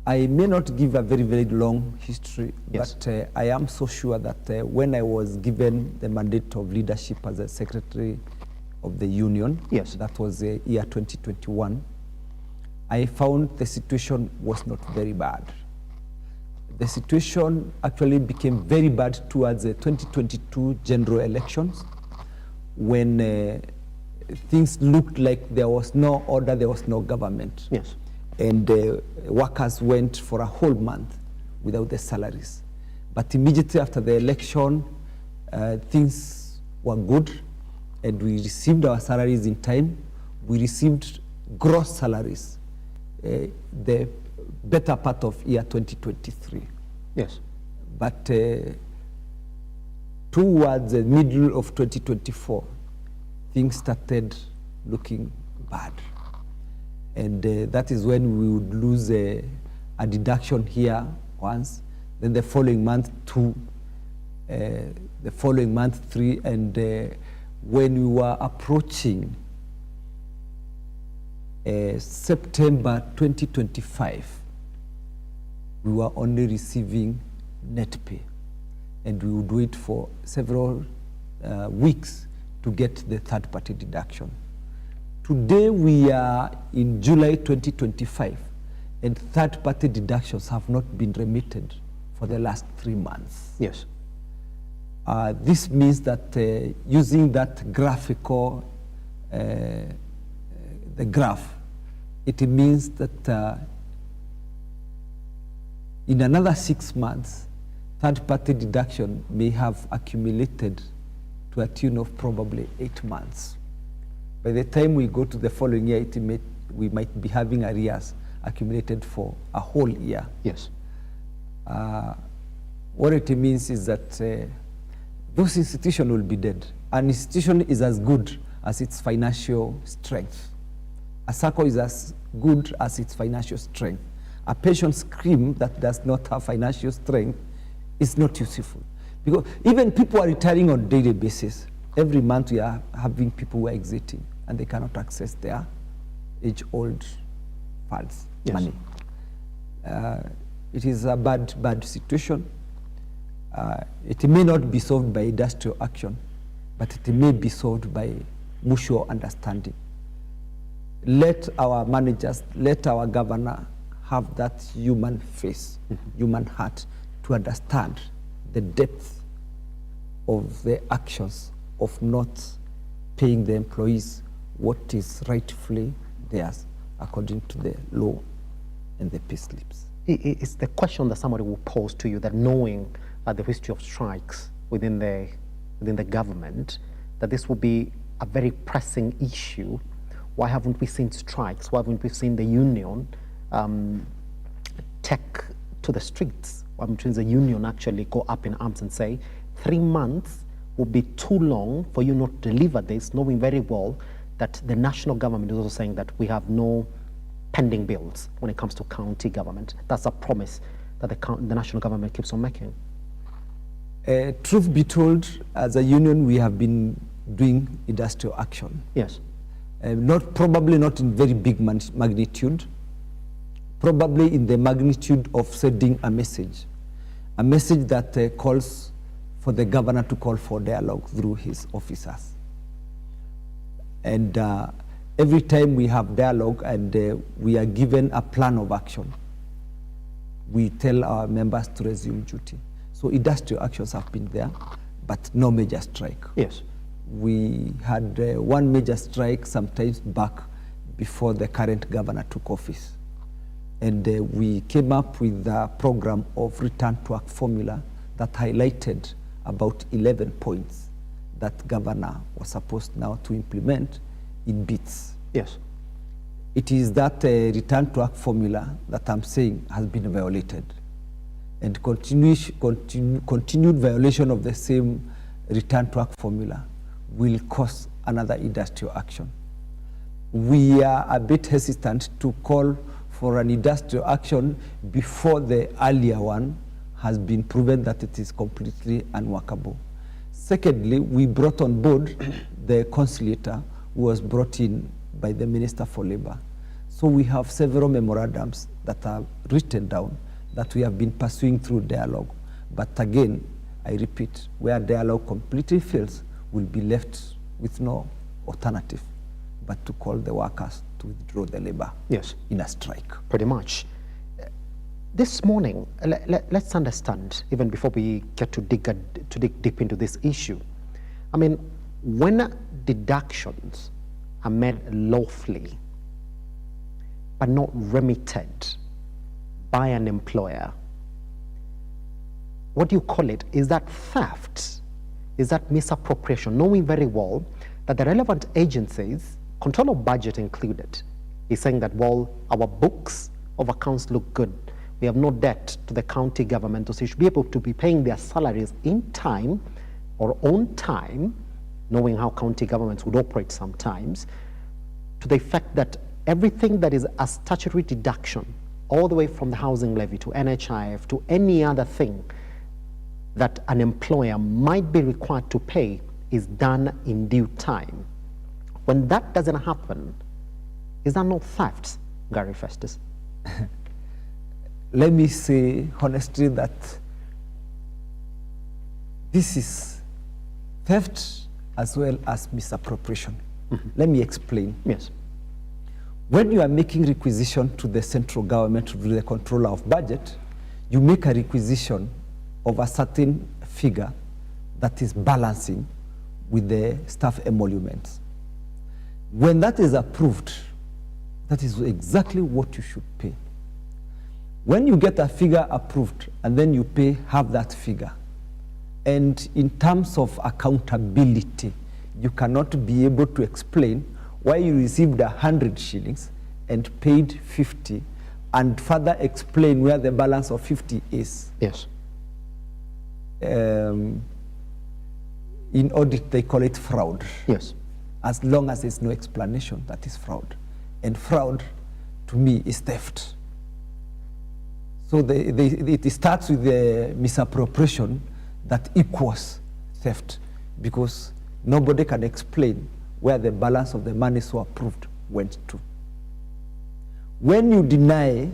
I may not give a very, very long history, yes, but I am so sure that when I was given the mandate of leadership as a secretary of the union, yes, that was the year 2021, I found the situation was not very bad. The situation actually became very bad towards the 2022 general elections, when things looked like there was no order, there was no government.
Yes.
And workers went for a whole month without their salaries. But immediately after the election, things were good, and we received our salaries in time. We received gross salaries, the better part of year 2023.
Yes.
But towards the middle of 2024, things started looking bad. And that is when we would lose a deduction here once, then the following month 2, the following month 3, and when we were approaching September 2025, we were only receiving net pay, and we would wait for several weeks to get the third-party deduction. Today we are in July 2025, and third-party deductions have not been remitted for the last 3 months.
Yes.
This means that using that graphical, the graph, it means that in another 6 months, third-party deduction may have accumulated to a tune of probably 8 months. By the time we go to the following year, we might be having arrears accumulated for a whole year.
Yes.
What it means is that those institutions will be dead. An institution is as good as its financial strength. A SACCO is as good as its financial strength. A pension scheme that does not have financial strength is not useful. Because even people are retiring on a daily basis. Every month we are having people who are exiting, and they cannot access their age-old funds, yes, money. It is a bad situation. It may not be solved by industrial action, but it may be solved by mutual understanding. Let our managers, let our governor have that human face, human heart, to understand the depth of the actions of not paying the employees what is rightfully theirs according to the law and the payslips.
It's the question that somebody will pose to you, that knowing the history of strikes within the government, that this will be a very pressing issue. Why haven't we seen strikes? Why haven't we seen the union take to the streets? Why haven't the union actually go up in arms and say 3 months will be too long for you not to deliver this, knowing very well that the national government is also saying that we have no pending bills when it comes to county government. That's a promise that the national government keeps on making.
Truth be told, as a union, we have been doing industrial action.
Yes.
Probably not in very big magnitude, probably in the magnitude of sending a message that calls for the governor to call for dialogue through his officers. And every time we have dialogue and we are given a plan of action, we tell our members to resume duty. So industrial actions have been there, but no major strike.
Yes.
We had one major strike sometimes back before the current governor took office. And we came up with a program of return to work formula that highlighted about 11 points that governor was supposed now to implement in bits.
Yes.
It is that return to work formula that I'm saying has been violated. And continued violation of the same return to work formula will cause another industrial action. We are a bit hesitant to call for an industrial action before the earlier one has been proven that it is completely unworkable. Secondly, we brought on board the conciliator who was brought in by the Minister for Labour. So we have several memorandums that are written down that we have been pursuing through dialogue. But again, I repeat, where dialogue completely fails, we'll be left with no alternative but to call the workers to withdraw the labor.
Yes.
In a strike.
Pretty much. This morning, let's understand, even before we get to dig deep into this issue. I mean, when deductions are made lawfully, but not remitted by an employer, what do you call it? Is that theft? Is that misappropriation? Knowing very well that the relevant agencies, control of budget included, is saying that, well, our books of accounts look good. We have no debt to the county government, so they should be able to be paying their salaries in time or on time, knowing how county governments would operate sometimes, to the effect that everything that is a statutory deduction, all the way from the housing levy to NHIF to any other thing that an employer might be required to pay, is done in due time. When that doesn't happen, is that not theft, Gary Festus?
Let me say honestly that this is theft as well as misappropriation. Mm-hmm. Let me explain.
Yes.
When you are making requisition to the central government, to the controller of budget, you make a requisition of a certain figure that is balancing with the staff emoluments. When that is approved, that is exactly what you should pay. When you get a figure approved and then you pay half that figure, and in terms of accountability, you cannot be able to explain why you received 100 shillings and paid 50, and further explain where the balance of 50 is.
Yes.
In audit, they call it fraud.
Yes.
As long as there's no explanation, that is fraud. And fraud, to me, is theft. So it starts with the misappropriation that equals theft, because nobody can explain where the balance of the money so approved went to. When you deny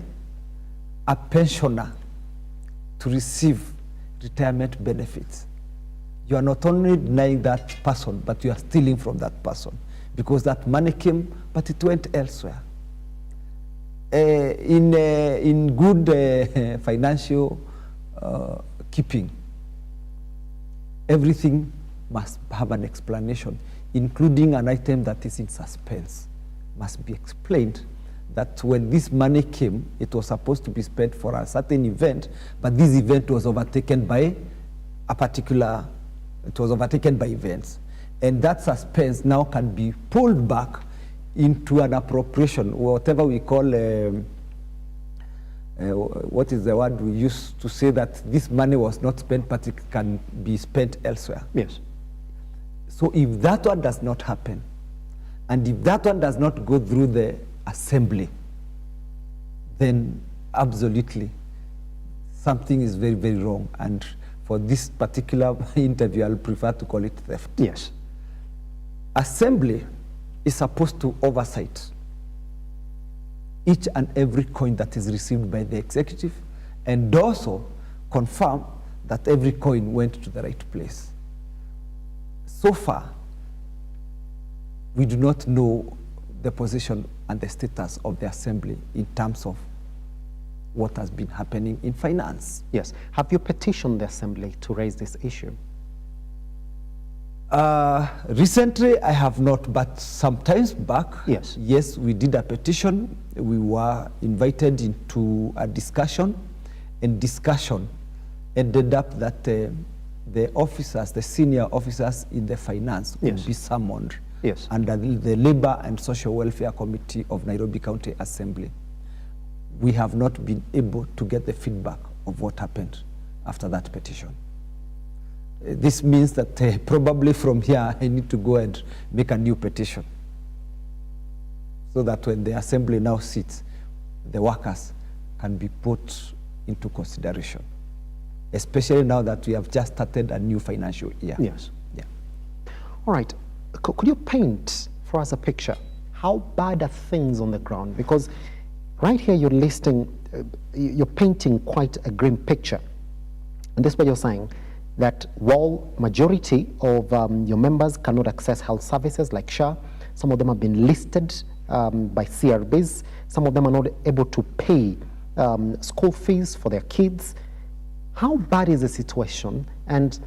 a pensioner to receive retirement benefits, you are not only denying that person, but you are stealing from that person, because that money came, but it went elsewhere. In good financial keeping, everything must have an explanation, including an item that is in suspense. Must be explained that when this money came, it was supposed to be spent for a certain event, but this event was overtaken by events. And that suspense now can be pulled back into an appropriation, whatever we call, what is the word we use to say that this money was not spent, but it can be spent elsewhere.
Yes.
So if that one does not happen, and if that one does not go through the assembly, then absolutely something is very, very wrong. And for this particular interview, I'll prefer to call it theft.
Yes.
Assembly is supposed to oversight each and every coin that is received by the executive, and also confirm that every coin went to the right place. So far, we do not know the position and the status of the assembly in terms of what has been happening in finance.
Yes. Have you petitioned the assembly to raise this issue?
Recently, I have not, but sometimes back,
yes,
we did a petition. We were invited into a discussion, and discussion ended up that the officers, the senior officers in the finance would be summoned under the Labor and Social Welfare Committee of Nairobi County Assembly. We have not been able to get the feedback of what happened after that petition. This means that probably from here I need to go and make a new petition, so that when the assembly now sits, the workers can be put into consideration, especially now that we have just started a new financial year.
Yes.
Yeah.
All right. Could you paint for us a picture? How bad are things on the ground? Because right here you're listing, you're painting quite a grim picture. And this is what you're saying, that while majority of your members cannot access health services like SHA, some of them have been listed by CRBs, some of them are not able to pay school fees for their kids. How bad is the situation, and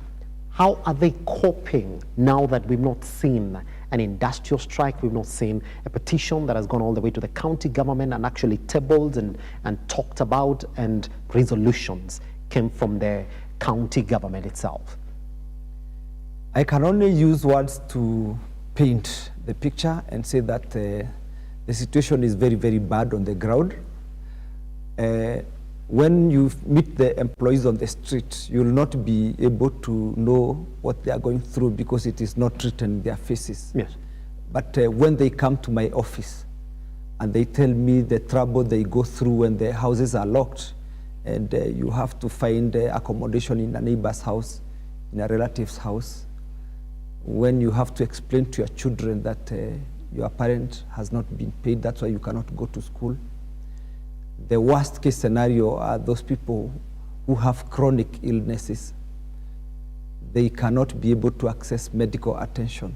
how are they coping now that we've not seen an industrial strike, we've not seen a petition that has gone all the way to the county government and actually tabled and talked about, and resolutions came from the county government itself?
I can only use words to paint the picture and say that the situation is very, very bad on the ground. When you meet the employees on the street, you'll not be able to know what they are going through because it is not written in their faces.
Yes.
But when they come to my office and they tell me the trouble they go through when their houses are locked, and you have to find accommodation in a neighbor's house, in a relative's house, when you have to explain to your children that your parent has not been paid, that's why you cannot go to school. The worst case scenario are those people who have chronic illnesses. They cannot be able to access medical attention,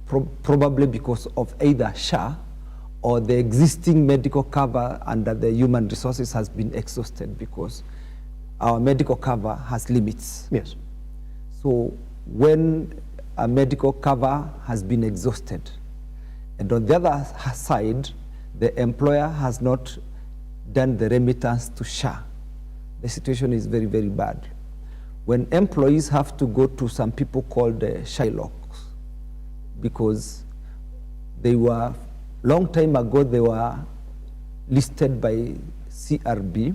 probably because of either SHA or the existing medical cover under the human resources has been exhausted, because our medical cover has limits.
Yes.
So when a medical cover has been exhausted, and on the other side, the employer has not done the remittance to SHA, the situation is very, very bad. When employees have to go to some people called Shylocks, because they were, long time ago, they were listed by CRB,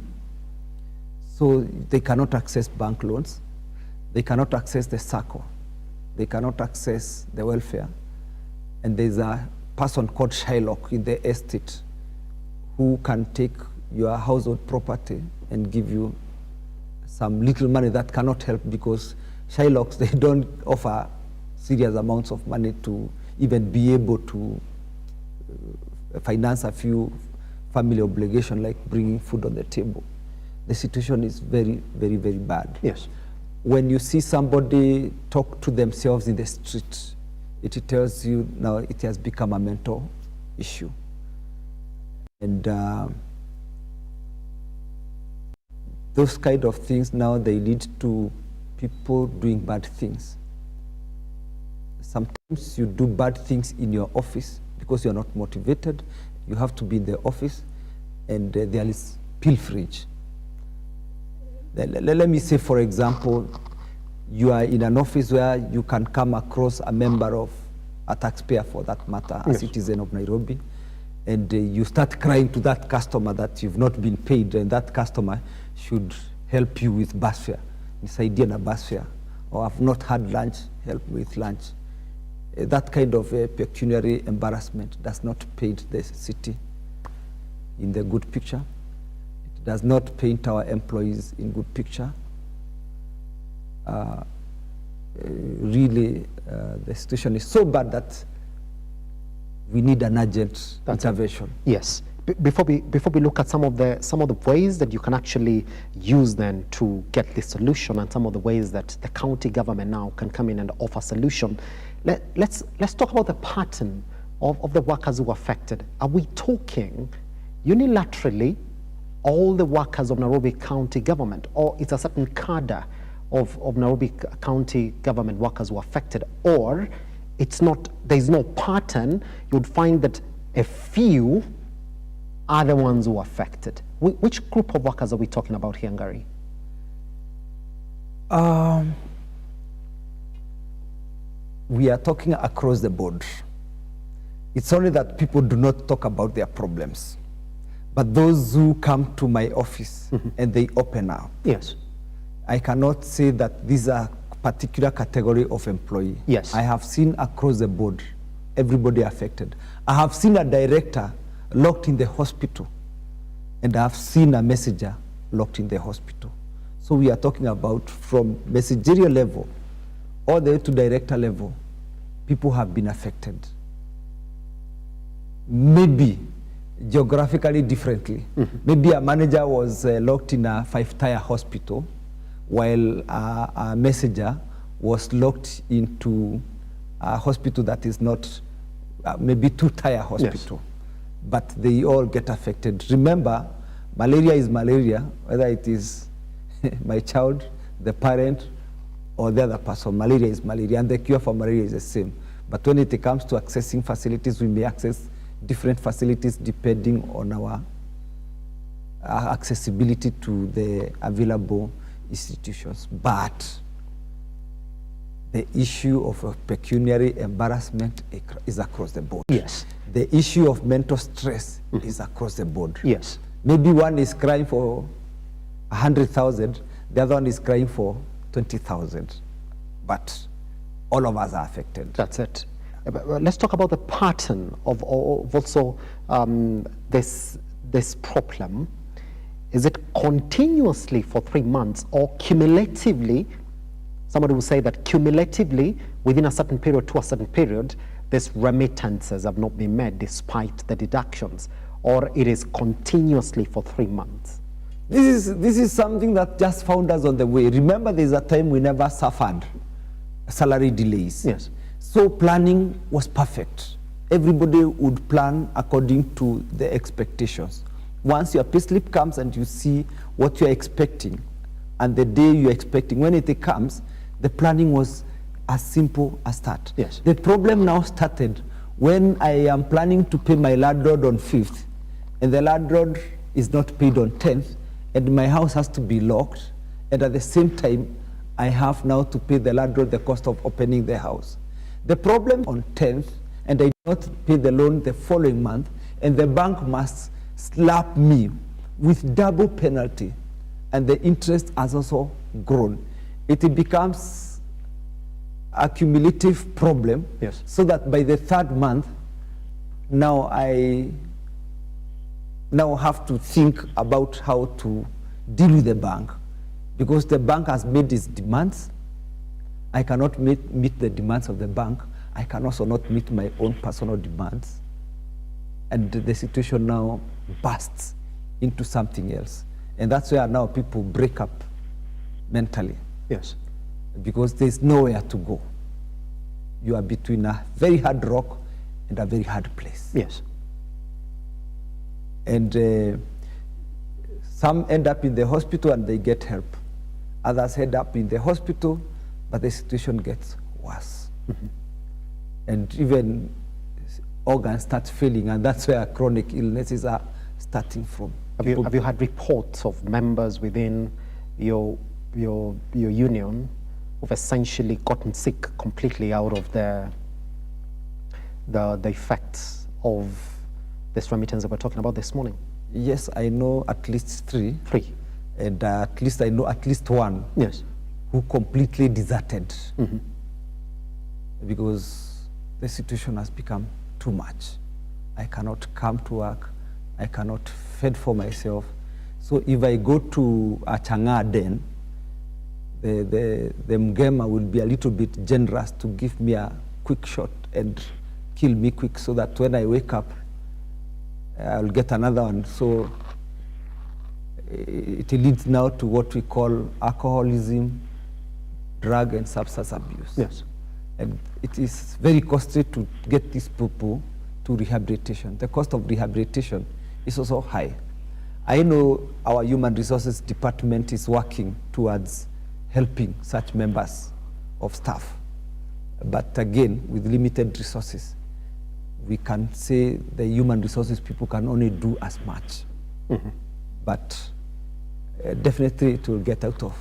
so they cannot access bank loans, they cannot access the SACCO, they cannot access the welfare, and there's a person called Shylock in the estate who can take your household property and give you some little money that cannot help, because Shylocks, they don't offer serious amounts of money to even be able to finance a few family obligations like bringing food on the table. The situation is very, very, very bad.
Yes.
When you see somebody talk to themselves in the street, it tells you now it has become a mental issue. And those kind of things now, they lead to people doing bad things. Sometimes you do bad things in your office because you're not motivated. You have to be in the office, and there is pilferage. Let me say, for example, you are in an office where you can come across a member of a taxpayer, for that matter, a citizen of Nairobi, and you start crying to that customer that you've not been paid, and that customer should help you with bus fare. Nisaidie na bus fare. Or I've not had lunch, help me with lunch. That kind of pecuniary embarrassment does not paint the city in the good picture. It does not paint our employees in good picture. Really, the situation is so bad that we need an urgent intervention.
Yes. Before we look at some of the ways that you can actually use then to get this solution, and some of the ways that the county government now can come in and offer solution, let's talk about the pattern of the workers who are affected. Are we talking unilaterally all the workers of Nairobi County government, or it's a certain cadre of Nairobi County government workers who are affected, or it's not, there's no pattern? You'd find that a few are the ones who are affected. Which group of workers are we talking about here, Ngari?
We are talking across the board. It's only that people do not talk about their problems. But those who come to my office and they open up,
yes,
I cannot say that these are particular category of employee.
Yes.
I have seen across the board everybody affected. I have seen a director locked in the hospital, and I have seen a messenger locked in the hospital. So we are talking about from managerial level all the way to director level, people have been affected. Maybe geographically differently. Maybe a manager was locked in a 5-tier hospital, while a messenger was locked into a hospital that is not, maybe 2-tier hospital. Yes. But they all get affected. Remember, malaria is malaria, whether it is my child, the parent, or the other person. Malaria is malaria, and the cure for malaria is the same. But when it comes to accessing facilities, we may access different facilities depending on our accessibility to the available institutions. But the issue of pecuniary embarrassment is across the board.
Yes.
The issue of mental stress is across the board.
Yes.
Maybe one is crying for 100,000, the other one is crying for 20,000. But all of us are affected.
That's it. Let's talk about the pattern of also this problem. Is it continuously for 3 months, or cumulatively? Somebody will say that cumulatively, within a certain period to a certain period, these remittances have not been made despite the deductions, or it is continuously for 3 months.
This is something that just found us on the way. Remember, there's a time we never suffered salary delays.
Yes.
So planning was perfect. Everybody would plan according to the expectations. Once your payslip comes and you see what you're expecting, and the day you're expecting, when it comes, the planning was as simple as that.
Yes.
The problem now started when I am planning to pay my landlord on 5th, and the landlord is not paid on 10th, and my house has to be locked, and at the same time, I have now to pay the landlord the cost of opening the house. The problem on 10th, and I do not pay the loan the following month, and the bank must slap me with double penalty, and the interest has also grown. It becomes a cumulative problem.
Yes.
So that by the 3rd month, now I have to think about how to deal with the bank, because the bank has made its demands. I cannot meet the demands of the bank. I can also not meet my own personal demands. And the situation now bursts into something else. And that's where now people break up mentally.
Yes.
Because there's nowhere to go. You are between a very hard rock and a very hard place.
Yes.
And some end up in the hospital and they get help. others end up in the hospital, but the situation gets worse. And even organs start failing, and that's where chronic illnesses are starting from.
Have you had reports of members within your union who've essentially gotten sick completely out of the effects of this remittance that we're talking about this morning?
Yes, I know at least three. And at least I know at least one.
Yes.
Who completely deserted because the situation has become too much. I cannot come to work. I cannot fend for myself. So if I go to a Chang'aa den, the Mgema will be a little bit generous to give me a quick shot and kill me quick so that when I wake up, I'll get another one. So it leads now to what we call alcoholism, drug and substance abuse.
Yes.
And it is very costly to get these people to rehabilitation. The cost of rehabilitation is also high. I know our human resources department is working towards helping such members of staff. But again, with limited resources, we can say the human resources people can only do as much. But definitely it will get out of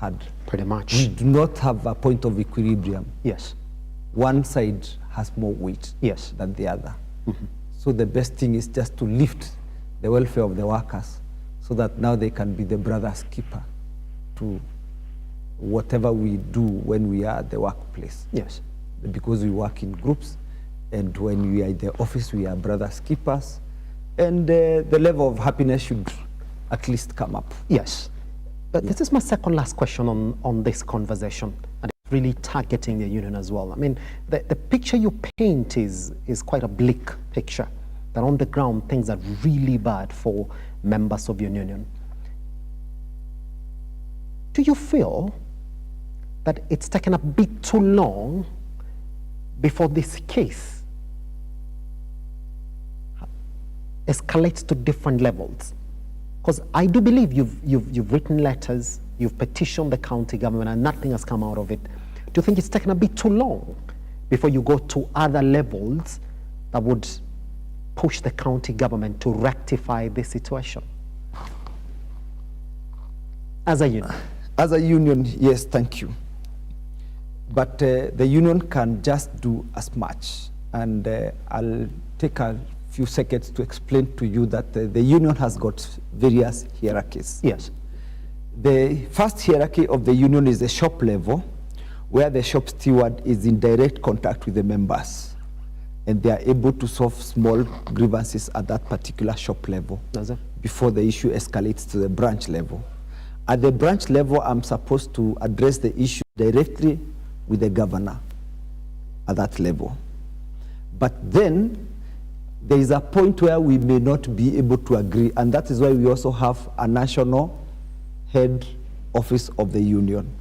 hand.
Pretty much.
We do not have a point of equilibrium.
Yes.
One side has more weight than the other. So the best thing is just to lift the welfare of the workers so that now they can be the brother's keeper to whatever we do when we are at the workplace.
Yes.
Because we work in groups, and when we are in the office, we are brothers keepers, and the level of happiness should at least come up.
Yes. But this is my second last question on this conversation, and it's really targeting the union as well. I mean, the picture you paint is quite a bleak picture, that on the ground things are really bad for members of your union. Do you feel that it's taken a bit too long before this case escalates to different levels? Because I do believe you've written letters, you've petitioned the county government, and nothing has come out of it. Do you think it's taken a bit too long before you go to other levels that would push the county government to rectify this situation? As a union?
As a union, yes, thank you. But the union can just do as much. And I'll take a few seconds to explain to you that the union has got various hierarchies.
Yes.
The first hierarchy of the union is the shop level, where the shop steward is in direct contact with the members, and they are able to solve small grievances at that particular shop level before the issue escalates to the branch level. At the branch level, I'm supposed to address the issue directly with the governor at that level. But then there is a point where we may not be able to agree, and that is why we also have a national head office of the union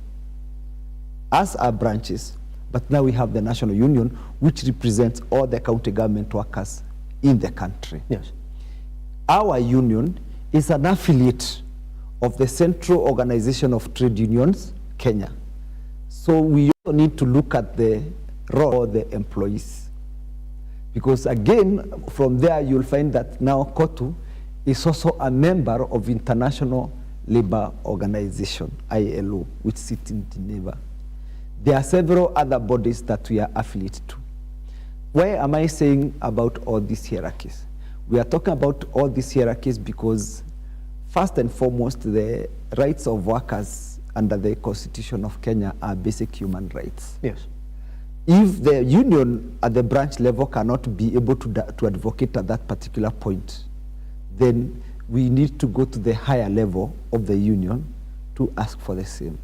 as our branches. But now we have the national union, which represents all the county government workers in the country.
Yes.
Our union is an affiliate of the Central Organization of Trade Unions, Kenya. So we also need to look at the role of the employees. Because again, from there you'll find that now KOTU is also a member of International Labour Organization, ILO, which sits in Geneva. There are several other bodies that we are affiliated to. Why am I saying about all these hierarchies? We are talking about all these hierarchies because first and foremost, the rights of workers under the Constitution of Kenya are basic human rights.
Yes.
If the union at the branch level cannot be able to advocate at that particular point, then we need to go to the higher level of the union to ask for the same.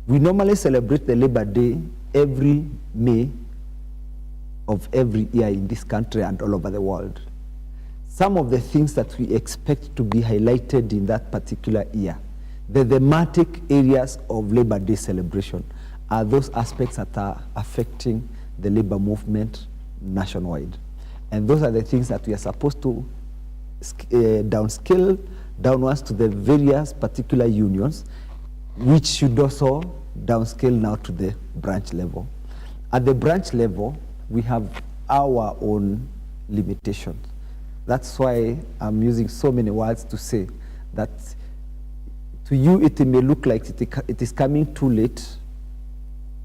We normally celebrate the Labor Day every May of every year in this country and all over the world. Some of the things that we expect to be highlighted in that particular year, the thematic areas of Labor Day celebration, are those aspects that are affecting the labor movement nationwide. And those are the things that we are supposed to downscale downwards to the various particular unions which should also downscale now to the branch level. At the branch level, we have our own limitations. That's why I'm using so many words to say that to you it may look like it is coming too late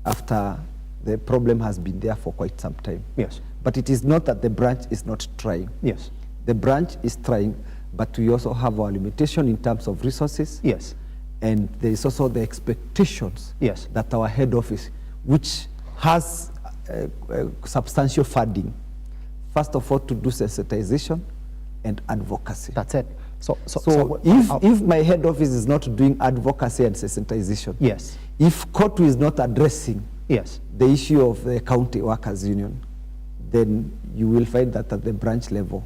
after the problem has been there for quite some time.
Yes.
But it is not that the branch is not trying.
Yes.
The branch is trying, but we also have our limitation in terms of resources.
Yes.
And there is also the expectations
yes.
that our head office, which has substantial funding, first of all to do sensitization and advocacy.
That's it. So
if my head office is not doing advocacy and sensitization,
yes.
if COTU is not addressing
yes.
the issue of the county workers union, then you will find that at the branch level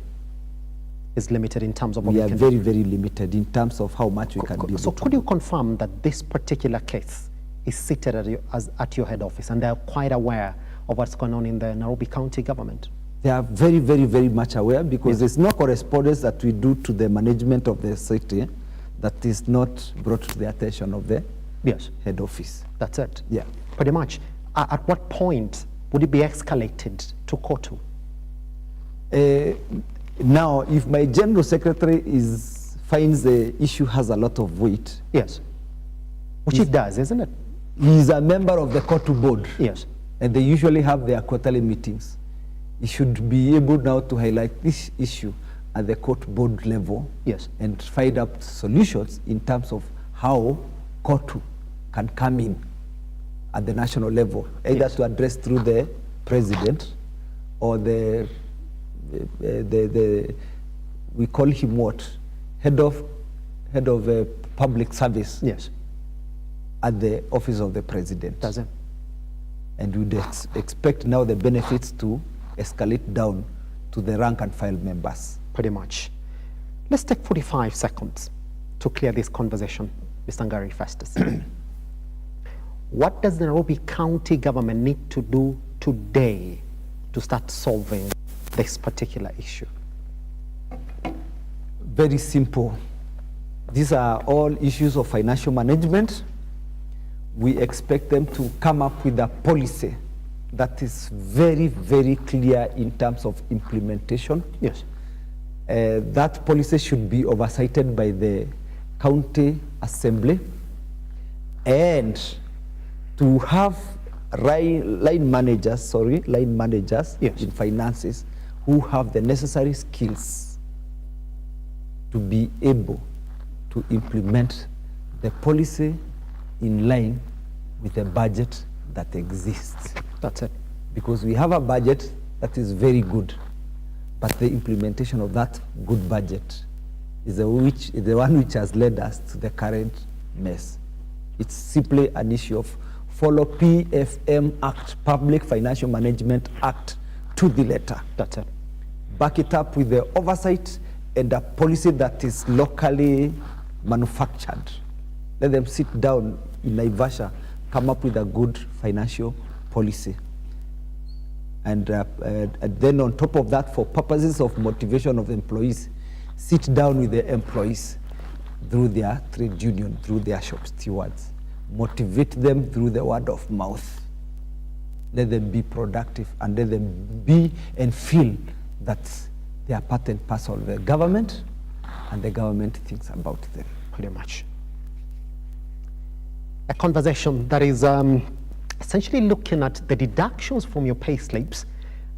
is limited in terms of what
we are very, very limited in terms of how much we can be able
So
to
could you confirm that this particular case is seated at your head office and they're quite aware of what's going on in the Nairobi County government?
They are very, very, very much aware because
yes.
there's no correspondence that we do to the management of the city that is not brought to the attention of the
yes.
head office.
That's it?
Yeah.
Pretty much. At what point would it be escalated to COTU?
Now, if my general secretary finds the issue has a lot of weight.
Yes. Which it does, isn't it?
He is a member of the COTU board.
Yes.
And they usually have their quarterly meetings. He should be able now to highlight this issue at the COTU board level.
Yes.
And find out solutions in terms of how COTU can come in at the national level, either yes. to address through the president or we call him what? Head of public service.
Yes.
At the office of the president.
Does it?
And we'd expect now the benefits to escalate down to the rank and file members.
Pretty much. Let's take 45 seconds to clear this conversation, Mr. Ngari Festus. What does the Nairobi County government need to do today to start solving this particular issue?
Very simple. These are all issues of financial management. We expect them to come up with a policy that is very, very clear in terms of implementation.
Yes.
That policy should be oversighted by the county assembly, and to have line managers
yes.
in finances who have the necessary skills to be able to implement the policy in line with the budget that exists.
That's it.
Because we have a budget that is very good, but the implementation of that good budget is the one which has led us to the current mess. It's simply an issue of follow PFM Act, Public Financial Management Act, to the letter.
That's it.
Back it up with the oversight and a policy that is locally manufactured. Let them sit down in Naivasha, come up with a good financial policy. And then on top of that, for purposes of motivation of employees, sit down with the employees through their trade union, through their shop stewards. Motivate them through the word of mouth. Let them be productive and let them be and feel that they are part and parcel of the government and the government thinks about them.
Pretty much. A conversation that is essentially looking at the deductions from your pay slips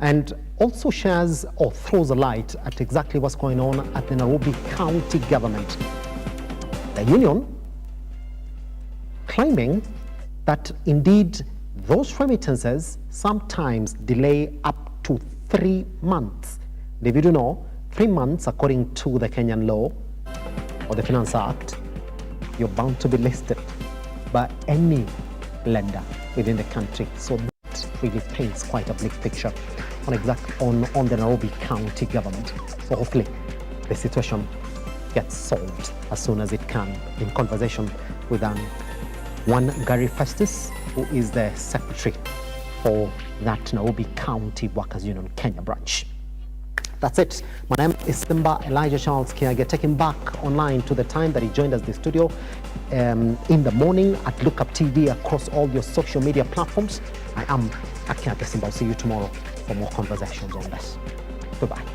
and also shares or throws a light at exactly what's going on at the Nairobi County government. The union claiming that indeed those remittances sometimes delay up to 3 months. And if you do know, 3 months according to the Kenyan law or the Finance Act, you're bound to be listed by any lender within the country. So that really paints quite a bleak picture on the Nairobi County government. So hopefully the situation gets solved as soon as it can, in conversation with one Gary Festus, who is the secretary for that Nairobi County Workers Union Kenya branch. That's it. My name is Simba Elijah Charles Kiage. Take him back online to the time that he joined us in the studio in the morning at Lookup TV across all your social media platforms. I am Kiage Simba. I'll see you tomorrow for more conversations on this. Goodbye.